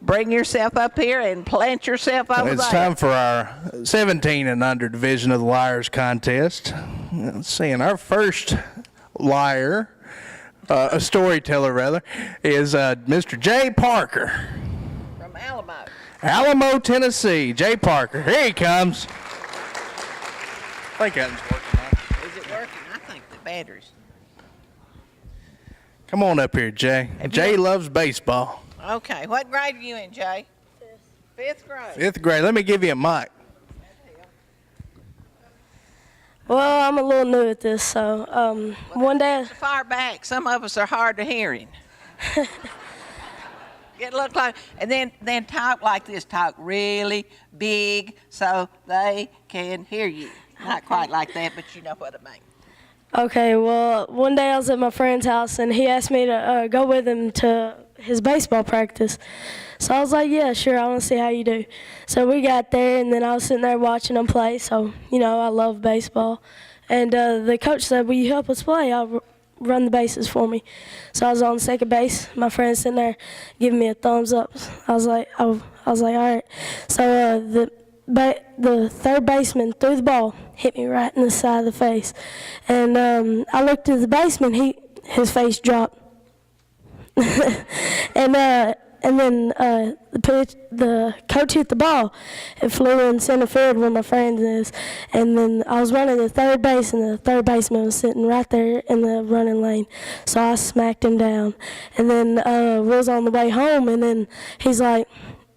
Speaker 1: bring yourself up here and plant yourself over there.
Speaker 2: It's time for our 17 and under division of the Liars contest. Let's see, and our first liar, a storyteller rather, is Mr. Jay Parker.
Speaker 1: From Alamo.
Speaker 2: Alamo, Tennessee. Jay Parker. Here he comes. I think that's working now.
Speaker 1: Is it working? I think the batteries.
Speaker 2: Come on up here, Jay. Jay loves baseball.
Speaker 1: Okay, what grade are you in, Jay? Fifth grade.
Speaker 2: 5th grade. Let me give you a mic.
Speaker 12: Well, I'm a little new at this, so one day.
Speaker 1: Far back. Some of us are hard of hearing. Get look like, and then talk like this. Talk really big so they can hear you. Not quite like that, but you know what I mean.
Speaker 12: Okay, well, one day I was at my friend's house, and he asked me to go with him to his baseball practice. So I was like, yeah, sure, I want to see how you do. So we got there, and then I was sitting there watching him play. So, I love baseball. And the coach said, will you help us play? I run the bases for me. So I was on second base. My friend sitting there giving me a thumbs up. I was like, all right. So the third baseman threw the ball, hit me right in the side of the face, and I looked at the baseman. His face dropped, and then the coach hit the ball. It flew in center field where my friend is. And then I was running to third base, and the third baseman was sitting right there in the running lane. So I smacked him down. And then we was on the way home, and then he's like,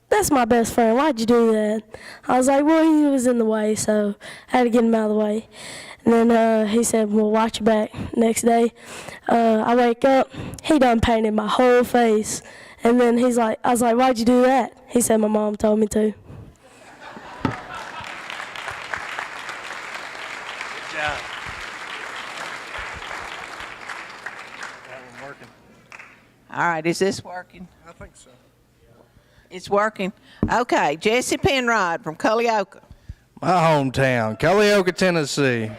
Speaker 12: "That's my best friend. Why'd you do that?" I was like, "Well, he was in the way, so I had to get him out of the way." And then he said, "Well, watch your back." Next day, I wake up, he done painted my whole face. And then I was like, "Why'd you do that?" He said, "My mom told me to."
Speaker 2: Good job. That one working.
Speaker 1: All right, is this working?
Speaker 2: I think so.
Speaker 1: It's working. Okay, Jesse Penrod from Culleoka.
Speaker 2: My hometown, Culleoka, Tennessee.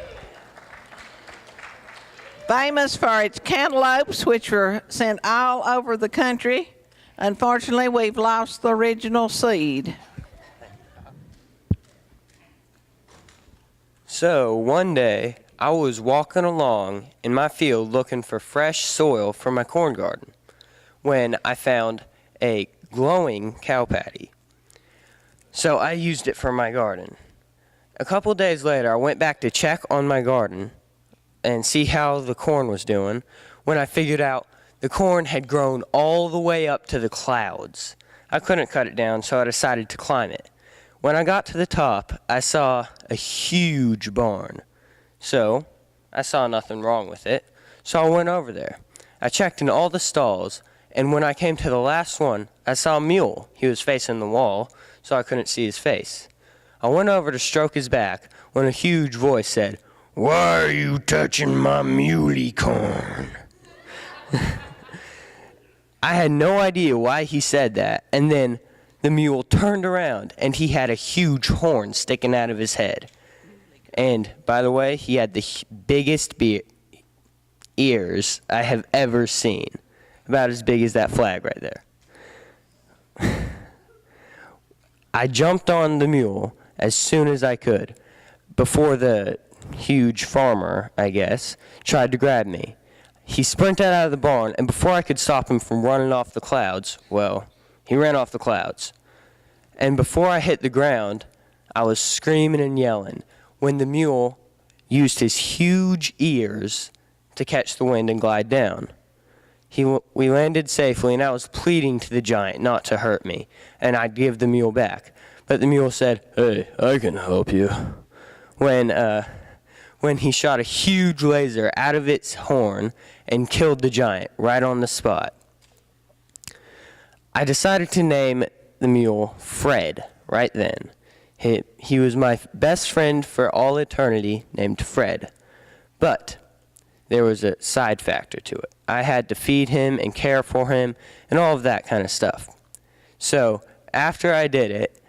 Speaker 1: Famous for its cantaloupes, which were sent all over the country. Unfortunately, we've lost the original seed.
Speaker 13: So one day, I was walking along in my field looking for fresh soil for my corn garden when I found a glowing cow patty. So I used it for my garden. A couple days later, I went back to check on my garden and see how the corn was doing when I figured out the corn had grown all the way up to the clouds. I couldn't cut it down, so I decided to climb it. When I got to the top, I saw a huge barn. So I saw nothing wrong with it, so I went over there. I checked in all the stalls, and when I came to the last one, I saw a mule. He was facing the wall, so I couldn't see his face. I went over to stroke his back when a huge voice said, "Why are you touching my muley corn?" I had no idea why he said that, and then the mule turned around, and he had a huge horn sticking out of his head. And, by the way, he had the biggest ears I have ever seen, about as big as that flag right there. I jumped on the mule as soon as I could, before the huge farmer, I guess, tried to grab me. He sprinted out of the barn, and before I could stop him from running off the clouds, well, he ran off the clouds. And before I hit the ground, I was screaming and yelling when the mule used his huge ears to catch the wind and glide down. We landed safely, and I was pleading to the giant not to hurt me, and I'd give the mule back. But the mule said, "Hey, I can help you," when he shot a huge laser out of its horn and killed the giant right on the spot. I decided to name the mule Fred right then. He was my best friend for all eternity, named Fred. But there was a side factor to it. I had to feed him and care for him and all of that kind of stuff. So after I did it,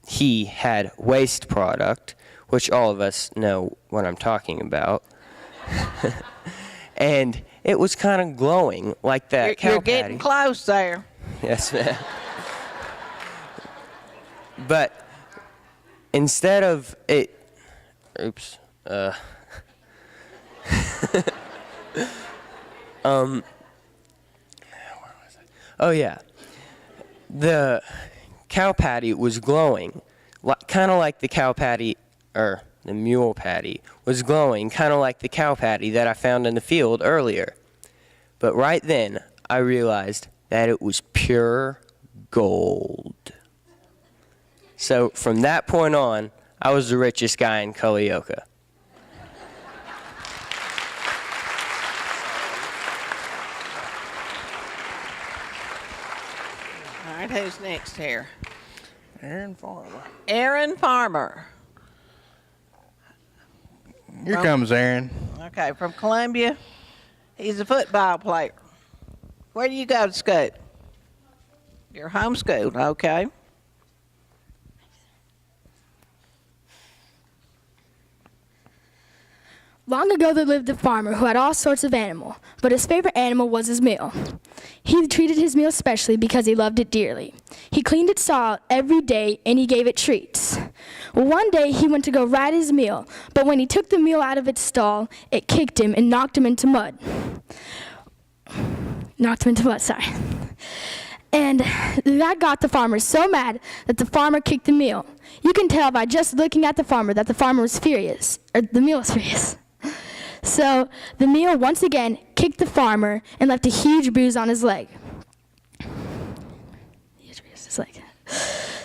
Speaker 13: he had waste product, which all of us know what I'm talking about. And it was kind of glowing like that cow
Speaker 1: You're
Speaker 13: patty.
Speaker 1: getting close there.
Speaker 13: Yes, ma'am. But instead of it, oops, where was I? Oh yeah, the cow patty was glowing, kind of like the cow patty, or the mule patty was glowing, kind of like the cow patty that I found in the field earlier. But right then, I realized that it was pure gold. So from that point on, I was the richest guy in Culleoka.
Speaker 1: All right, who's next here?
Speaker 2: Aaron Farmer.
Speaker 1: Aaron Farmer.
Speaker 2: Here comes Aaron.
Speaker 1: Okay, from Columbia. He's a football player. Where do you go to school? You're homeschooled, okay.
Speaker 14: Long ago there lived a farmer who had all sorts of animals, but his favorite animal was his mule. He treated his mule specially because he loved it dearly. He cleaned its stall out every day and he gave it treats. Well, one day he went to go ride his mule, but when he took the mule out of its stall, it kicked him and knocked him into mud. And that got the farmer so mad that the farmer kicked the mule. You can tell by just looking at the farmer that the farmer was furious, or the mule was furious. So the mule once again kicked the farmer and left a huge bruise on his leg.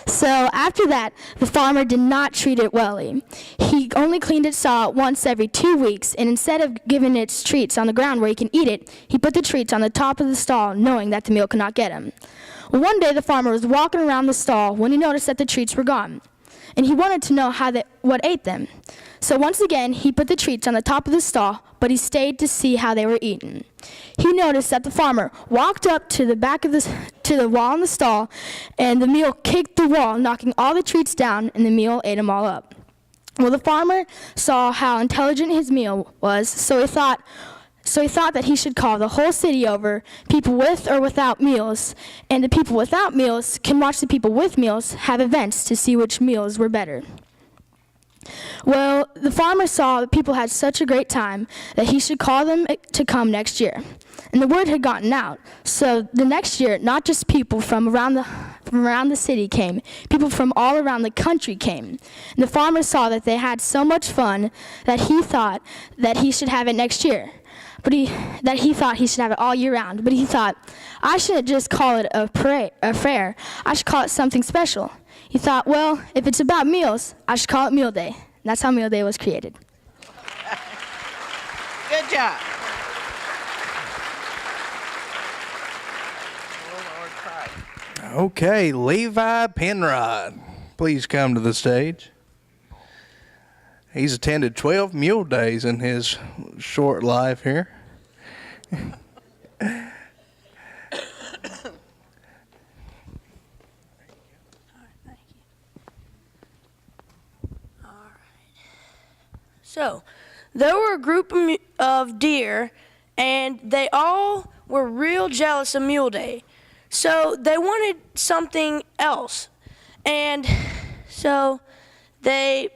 Speaker 14: So after that, the farmer did not treat it well. He only cleaned its stall out once every 2 weeks, and instead of giving its treats on the ground where he can eat it, he put the treats on the top of the stall, knowing that the mule could not get him. One day the farmer was walking around the stall when he noticed that the treats were gone, and he wanted to know what ate them. So once again, he put the treats on the top of the stall, but he stayed to see how they were eaten. He noticed that the farmer walked up to the wall in the stall, and the mule kicked the wall, knocking all the treats down, and the mule ate them all up. Well, the farmer saw how intelligent his mule was, so he thought that he should call the whole city over, people with or without meals, and the people without meals can watch the people with meals have events to see which meals were better. Well, the farmer saw that people had such a great time that he should call them to come next year. And the word had gotten out. So the next year, not just people from around the city came, people from all around the country came. And the farmer saw that they had so much fun that he thought that he should have it next year. He thought he should have it all year round. But he thought, I shouldn't just call it a fair. I should call it something special. He thought, well, if it's about meals, I should call it Mule Day. And that's how Mule Day was created.
Speaker 1: Good job.
Speaker 2: Okay, Levi Penrod, please come to the stage. He's attended 12 Mule Days in his short life here.
Speaker 12: So, there were a group of deer, and they all were real jealous of Mule Day. So, they wanted something else. And so, they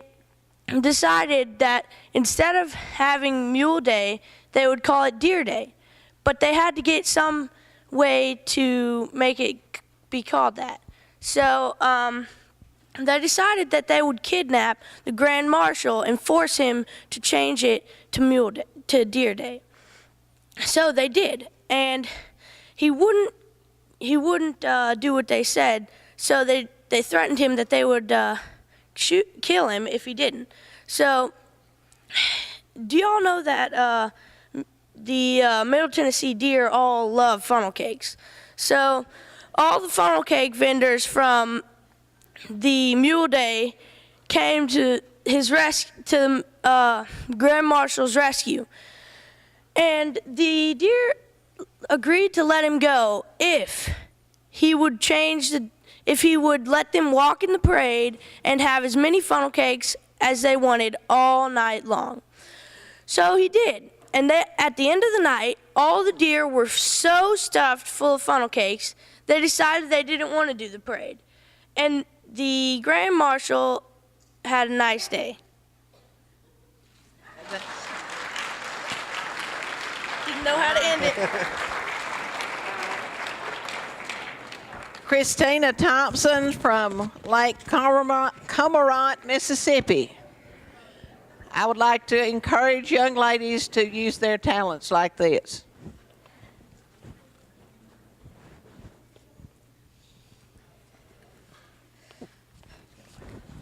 Speaker 12: decided that instead of having Mule Day, they would call it Deer Day. But they had to get some way to make it be called that. So, they decided that they would kidnap the Grand Marshal and force him to change it to Deer Day. So they did, and he wouldn't do what they said. So they threatened him that they would kill him if he didn't. So, do y'all know that the Middle Tennessee deer all love funnel cakes? So, all the funnel cake vendors from the Mule Day came to Grand Marshal's rescue, and the deer agreed to let him go if he would let them walk in the parade and have as many funnel cakes as they wanted all night long. So he did, and at the end of the night, all the deer were so stuffed full of funnel cakes, they decided they didn't want to do the parade. And the Grand Marshal had a nice day. Didn't know how to end it.
Speaker 1: Christina Thompson from Lake Cormorant, Mississippi. I would like to encourage young ladies to use their talents like this.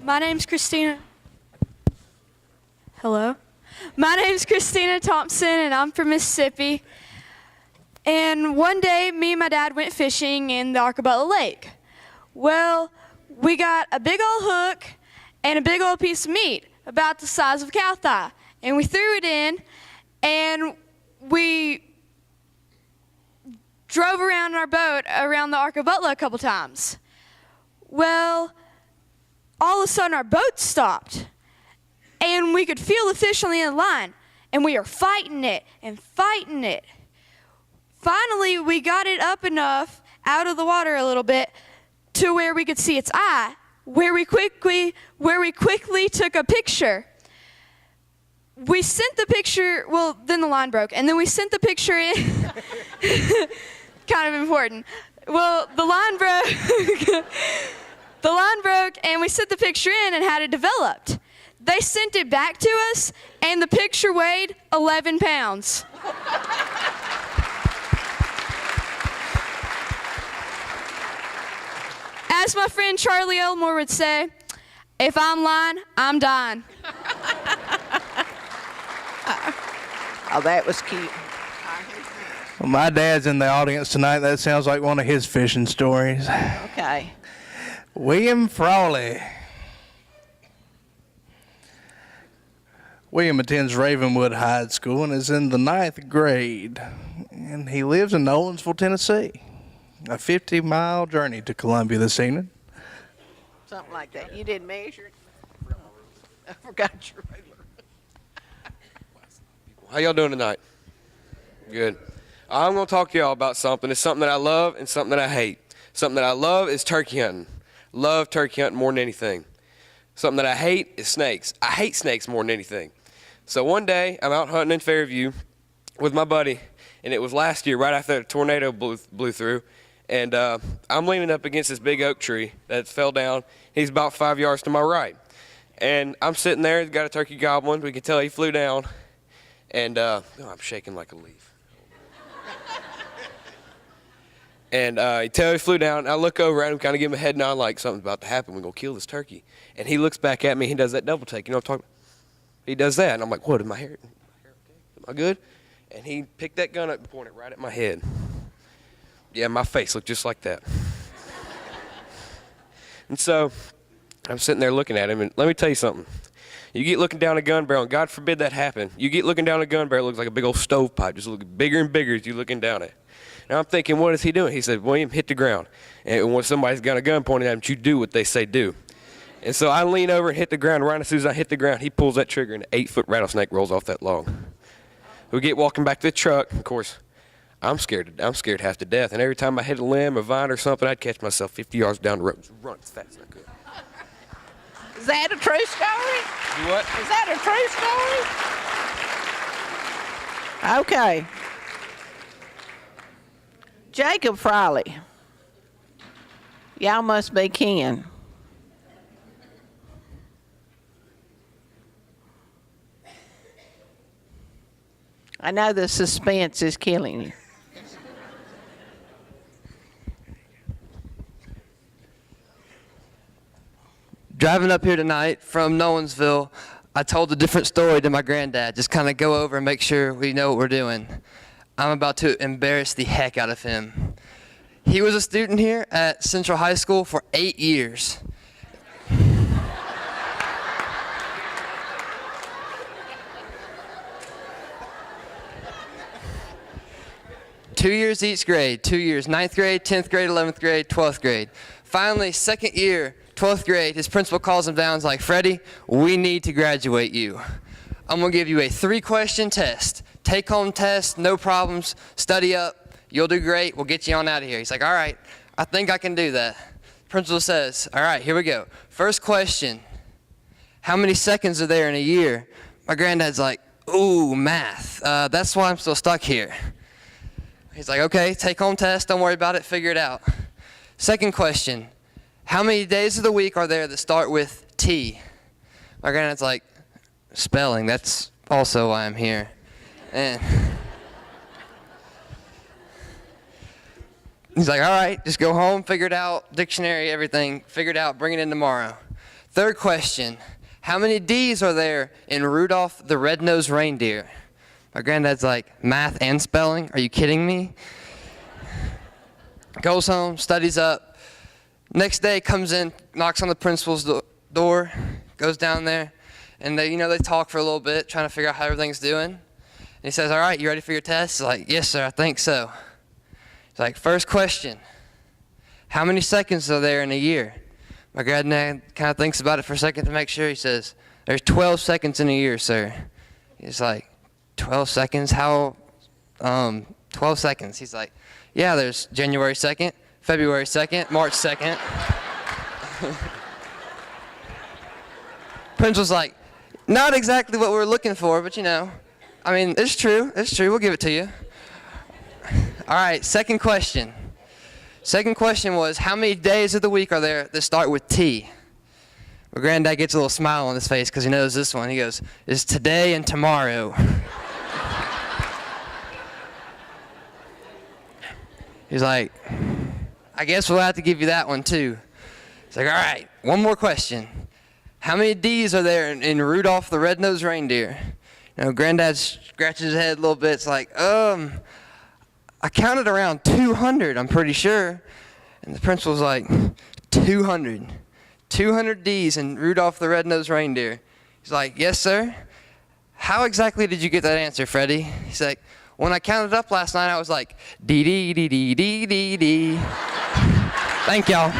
Speaker 15: My name's Christina. Hello. My name's Christina Thompson, and I'm from Mississippi. And one day, me and my dad went fishing in the Arcabella Lake. Well, we got a big old hook and a big old piece of meat, about the size of a cow thigh. And we threw it in, and we drove around in our boat around the Arcabella a couple times. Well, all of a sudden our boat stopped, and we could feel the fish on the end of the line. and we are fighting it and fighting it. Finally, we got it up enough out of the water a little bit to where we could see its eye, where we quickly took a picture. We sent the picture, well, then the line broke, and then we sent the picture in. Kind of important. Well, the line broke. The line broke, and we sent the picture in and had it developed. They sent it back to us, and the picture weighed 11 pounds. As my friend Charlie Elmore would say, if I'm lying, I'm dying.
Speaker 1: Oh, that was cute.
Speaker 2: Well, my dad's in the audience tonight. That sounds like one of his fishing stories.
Speaker 1: Okay.
Speaker 2: William Frawley. William attends Ravenwood High School and is in the 9th grade. And he lives in Nolensville, Tennessee. A 50-mile journey to Columbia this evening.
Speaker 1: Something like that. You didn't measure it? I forgot your ruler.
Speaker 16: How y'all doing tonight? Good. I'm going to talk to y'all about something. It's something that I love and something that I hate. Something that I love is turkey hunting. Love turkey hunting more than anything. Something that I hate is snakes. I hate snakes more than anything. So one day, I'm out hunting in Fairview with my buddy, and it was last year, right after a tornado blew through, and I'm leaning up against this big oak tree that fell down. He's about 5 yards to my right. And I'm sitting there, got a turkey gobbling. We can tell he flew down, and I'm shaking like a leaf. And he flew down, and I look over at him, kind of give him a head nod like something's about to happen. We're going to kill this turkey. And he looks back at me. He does that double take. You know what I'm talking about? He does that. And I'm like, what, am I here? Am I good? And he picked that gun up and pointed it right at my head. Yeah, my face looked just like that. And so I'm sitting there looking at him, and let me tell you something. You get looking down a gun barrel, and God forbid that happen. You get looking down a gun barrel, it looks like a big old stovepipe, just looking bigger and bigger as you're looking down it. And I'm thinking, what is he doing? He said, William, hit the ground. And when somebody's got a gun pointed at him, you do what they say do. And so I lean over and hit the ground. Right as soon as I hit the ground, he pulls that trigger, and an 8-foot rattlesnake rolls off that log. We get walking back to the truck. Of course, I'm scared half to death. And every time I hit a limb, a vine, or something, I'd catch myself 50 yards down the road, just run as fast as I could.
Speaker 1: Is that a true story?
Speaker 16: You what?
Speaker 1: Is that a true story? Okay. Jacob Frawley. Y'all must be kin. I know the suspense is killing you.
Speaker 17: Driving up here tonight from Nolensville, I told a different story to my granddad. Just kind of go over and make sure we know what we're doing. I'm about to embarrass the heck out of him. He was a student here at Central High School for 8 years. Two years each grade, 2 years, 9th grade, 10th grade, 11th grade, 12th grade. Finally, second year, 12th grade, his principal calls him down and is like, Freddie, we need to graduate you. I'm going to give you a 3-question test. Take-home test, no problems, study up, you'll do great, we'll get you on out of here. He's like, all right, I think I can do that. Principal says, all right, here we go. First question, how many seconds are there in a year? My granddad's like, ooh, math. That's why I'm still stuck here. He's like, okay, take-home test, don't worry about it, figure it out. Second question, how many days of the week are there that start with T? My granddad's like, spelling, that's also why I'm here. And he's like, all right, just go home, figure it out, dictionary, everything, figure it out, bring it in tomorrow. Third question, how many D's are there in Rudolph the Red-Nosed Reindeer? My granddad's like, math and spelling? Are you kidding me? Goes home, studies up. Next day comes in, knocks on the principal's door, goes down there, and they talk for a little bit, trying to figure out how everything's doing. And he says, all right, you ready for your test? He's like, yes, sir, I think so. He's like, first question, how many seconds are there in a year? My granddad kind of thinks about it for a second to make sure. He says, there's 12 seconds in a year, sir. He's like, 12 seconds? How, 12 seconds. He's like, yeah, there's January 2nd, February 2nd, March 2nd. Principal's like, not exactly what we're looking for, but you know, I mean, it's true. It's true. We'll give it to you. All right, second question. Second question was, how many days of the week are there that start with T? My granddad gets a little smile on his face because he knows this one. He goes, it's today and tomorrow. He's like, I guess we'll have to give you that one too. He's like, all right, one more question. How many D's are there in Rudolph the Red-Nosed Reindeer? You know, Granddad scratches his head a little bit. It's like, I counted around 200, I'm pretty sure. And the principal's like, 200. 200 D's in Rudolph the Red-Nosed Reindeer. He's like, yes, sir. How exactly did you get that answer, Freddie? He's like, when I counted up last night, I was like, D-D-D-D-D-D-D. Thank y'all.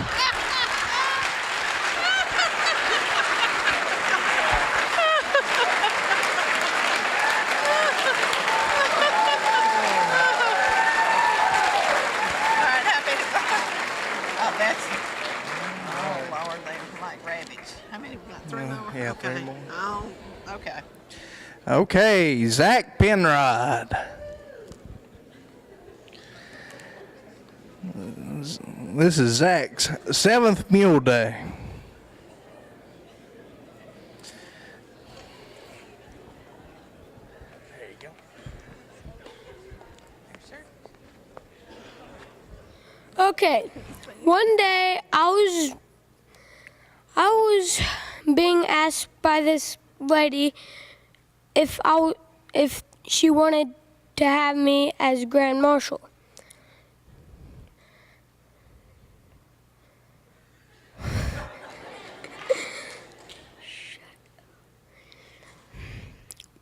Speaker 2: Yeah, three more.
Speaker 1: Oh, okay.
Speaker 2: Okay, Zach Penrod. This is Zach's 7th Mule Day. There you go.
Speaker 12: Okay, one day I was being asked by this lady if she wanted to have me as Grand Marshal.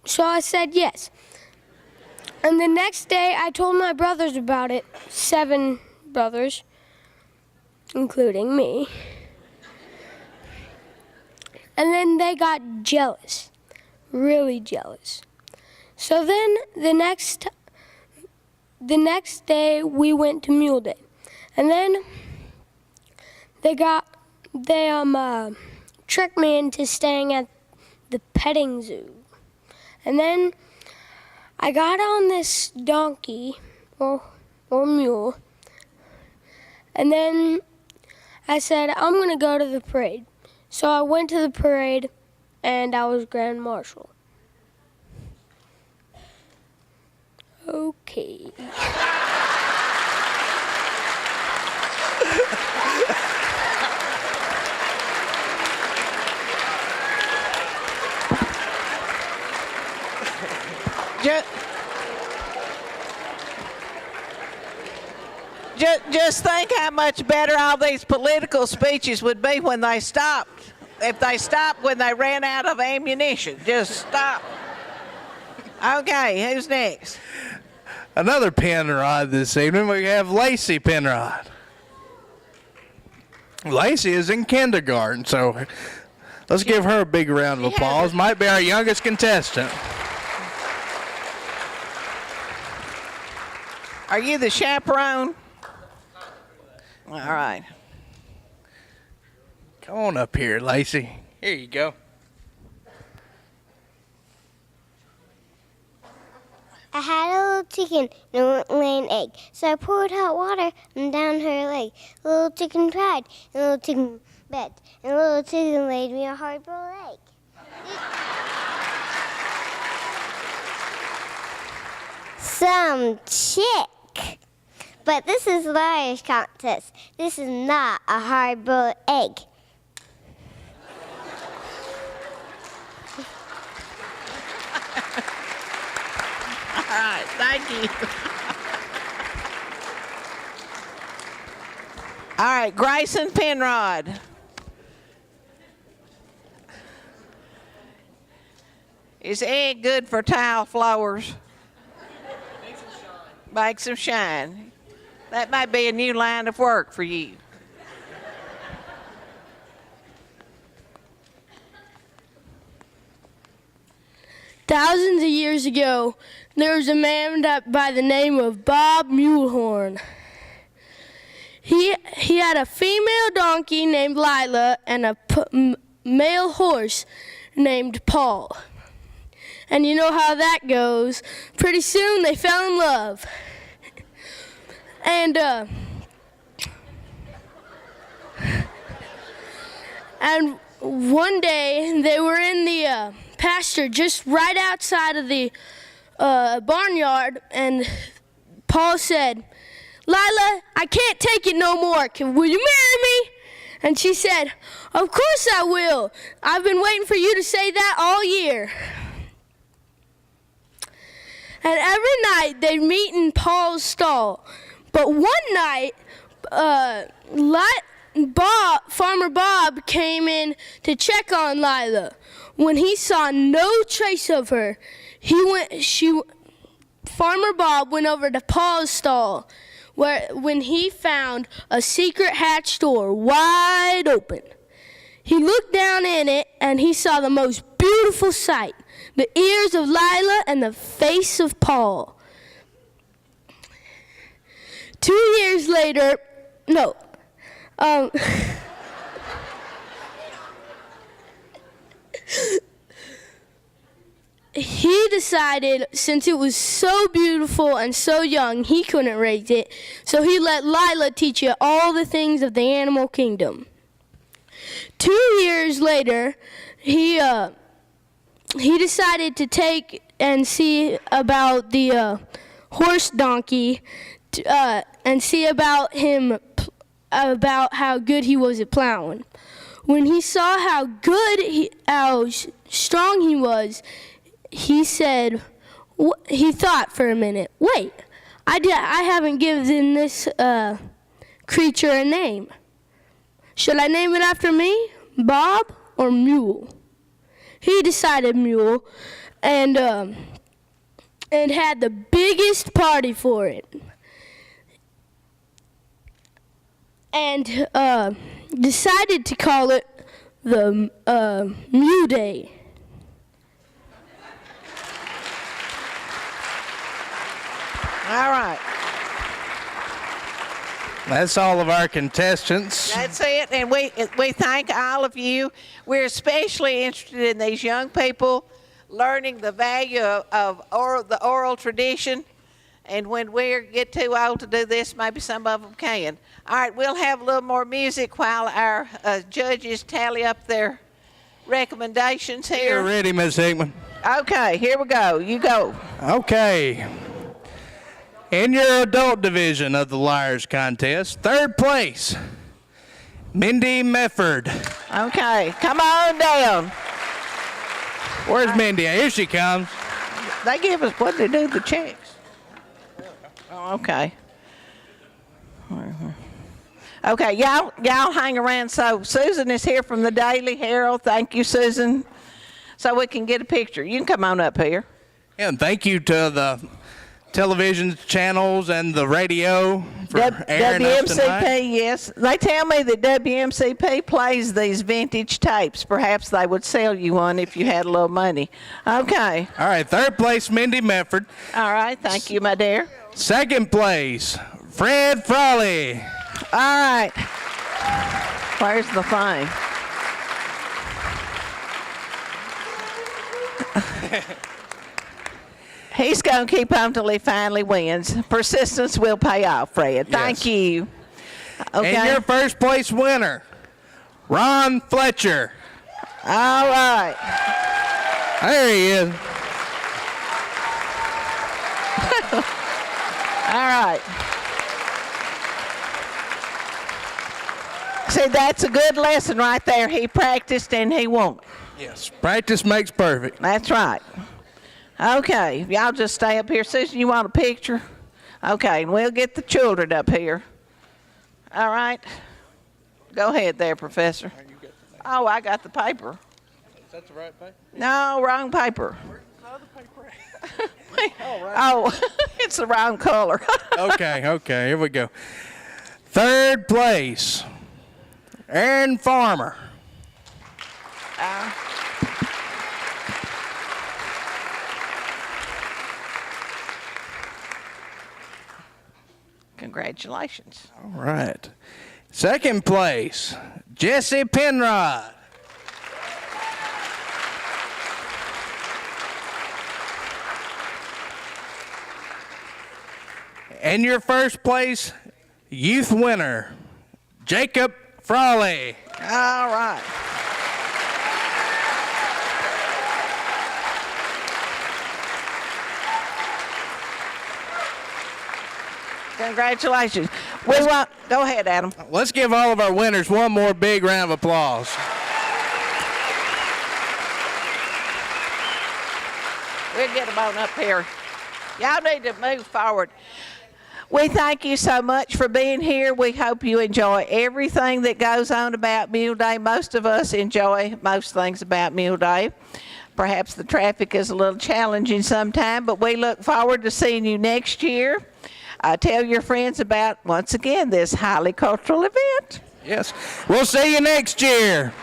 Speaker 12: So I said yes. And the next day I told my brothers about it, 7 brothers, including me. And then they got jealous, really jealous. So then the next day we went to Mule Day. And then they tricked me into staying at the petting zoo. And then I got on this donkey or mule. And then I said, I'm going to go to the parade. So I went to the parade, and I was Grand Marshal. Okay.
Speaker 1: Just think how much better all these political speeches would be when they stopped. If they stopped when they ran out of ammunition. Just stop. Okay, who's next?
Speaker 2: Another Penrod this evening. We have Lacey Penrod. Lacey is in kindergarten, so let's give her a big round of applause. Might be our youngest contestant.
Speaker 1: Are you the chaperone? All right.
Speaker 2: Come on up here, Lacey. Here you go.
Speaker 18: I had a little chicken and it wouldn't lay an egg. So I poured hot water down her leg. The little chicken cried and the little chicken begged. And the little chicken laid me a hard-boiled egg. Some chick. But this is an Irish contest. This is not a hard-boiled egg.
Speaker 1: All right, thank you. All right, Grayson Penrod. Is egg good for tile floors? Makes them shine. That might be a new line of work for you.
Speaker 12: Thousands of years ago, there was a man by the name of Bob Mulehorn. He had a female donkey named Lila and a male horse named Paul. And you know how that goes. Pretty soon they fell in love. And one day they were in the pasture just right outside of the barnyard, and Paul said, "Lila, I can't take it no more. Will you marry me?" And she said, "Of course I will. I've been waiting for you to say that all year." And every night they'd meet in Paul's stall. But one night, Farmer Bob came in to check on Lila. When he saw no trace of her, Farmer Bob went over to Paul's stall, when he found a secret hatch door wide open. He looked down in it and he saw the most beautiful sight, the ears of Lila and the face of Paul. 2 years later, he decided, since it was so beautiful and so young, he couldn't raise it, so he let Lila teach it all the things of the animal kingdom. 2 years later, he decided to take and see about the horse donkey, and see about him, about how good he was at plowing. When he saw how strong he was, he said, he thought for a minute, wait, I haven't given this creature a name. Should I name it after me, Bob, or Mule? He decided Mule, and had the biggest party for it. And decided to call it the Mule Day.
Speaker 1: All right.
Speaker 2: That's all of our contestants.
Speaker 1: That's it, and we thank all of you. We're especially interested in these young people learning the value of the oral tradition. And when we get too old to do this, maybe some of them can. All right, we'll have a little more music while our judges tally up their recommendations here.
Speaker 2: You're ready, Miss Hickman.
Speaker 1: Okay, here we go. You go.
Speaker 2: Okay. In your adult division of the Liars Contest, third place, Mindy Mefford.
Speaker 1: Okay, come on down.
Speaker 2: Where's Mindy? Here she comes.
Speaker 1: They give us, what they do, the checks. Oh, okay. Okay, y'all hang around. So Susan is here from the Daily Herald. Thank you, Susan. So we can get a picture. You can come on up here.
Speaker 2: Yeah, and thank you to the television channels and the radio for airing us tonight.
Speaker 1: WMCP, yes. They tell me that WMCP plays these vintage tapes. Perhaps they would sell you one if you had a little money. Okay.
Speaker 2: All right, third place, Mindy Mefford.
Speaker 1: All right, thank you, my dear.
Speaker 2: Second place, Fred Frawley.
Speaker 1: All right. Where's the thing? He's going to keep on till he finally wins. Persistence will pay off, Fred. Thank you. Okay.
Speaker 2: And your first place winner, Ron Fletcher.
Speaker 1: All right.
Speaker 2: There he is.
Speaker 1: All right. See, that's a good lesson right there. He practiced and he won.
Speaker 2: Yes, practice makes perfect.
Speaker 1: That's right. Okay, y'all just stay up here. Susan, you want a picture? Okay, and we'll get the children up here. All right. Go ahead there, Professor. Oh, I got the paper.
Speaker 2: Is that the right paper?
Speaker 1: No, wrong paper.
Speaker 2: Where's the other paper?
Speaker 1: Oh, it's the wrong color.
Speaker 2: Okay, here we go. Third place, Aaron Farmer.
Speaker 1: Congratulations.
Speaker 2: All right. Second place, Jesse Penrod. And your first place youth winner, Jacob Frawley.
Speaker 1: All right. Congratulations. We want, go ahead, Adam.
Speaker 2: Let's give all of our winners one more big round of applause.
Speaker 1: We'll get them on up here. Y'all need to move forward. We thank you so much for being here. We hope you enjoy everything that goes on about Mule Day. Most of us enjoy most things about Mule Day. Perhaps the traffic is a little challenging sometime, but we look forward to seeing you next year. Tell your friends about, once again, this highly cultural event.
Speaker 2: Yes. We'll see you next year.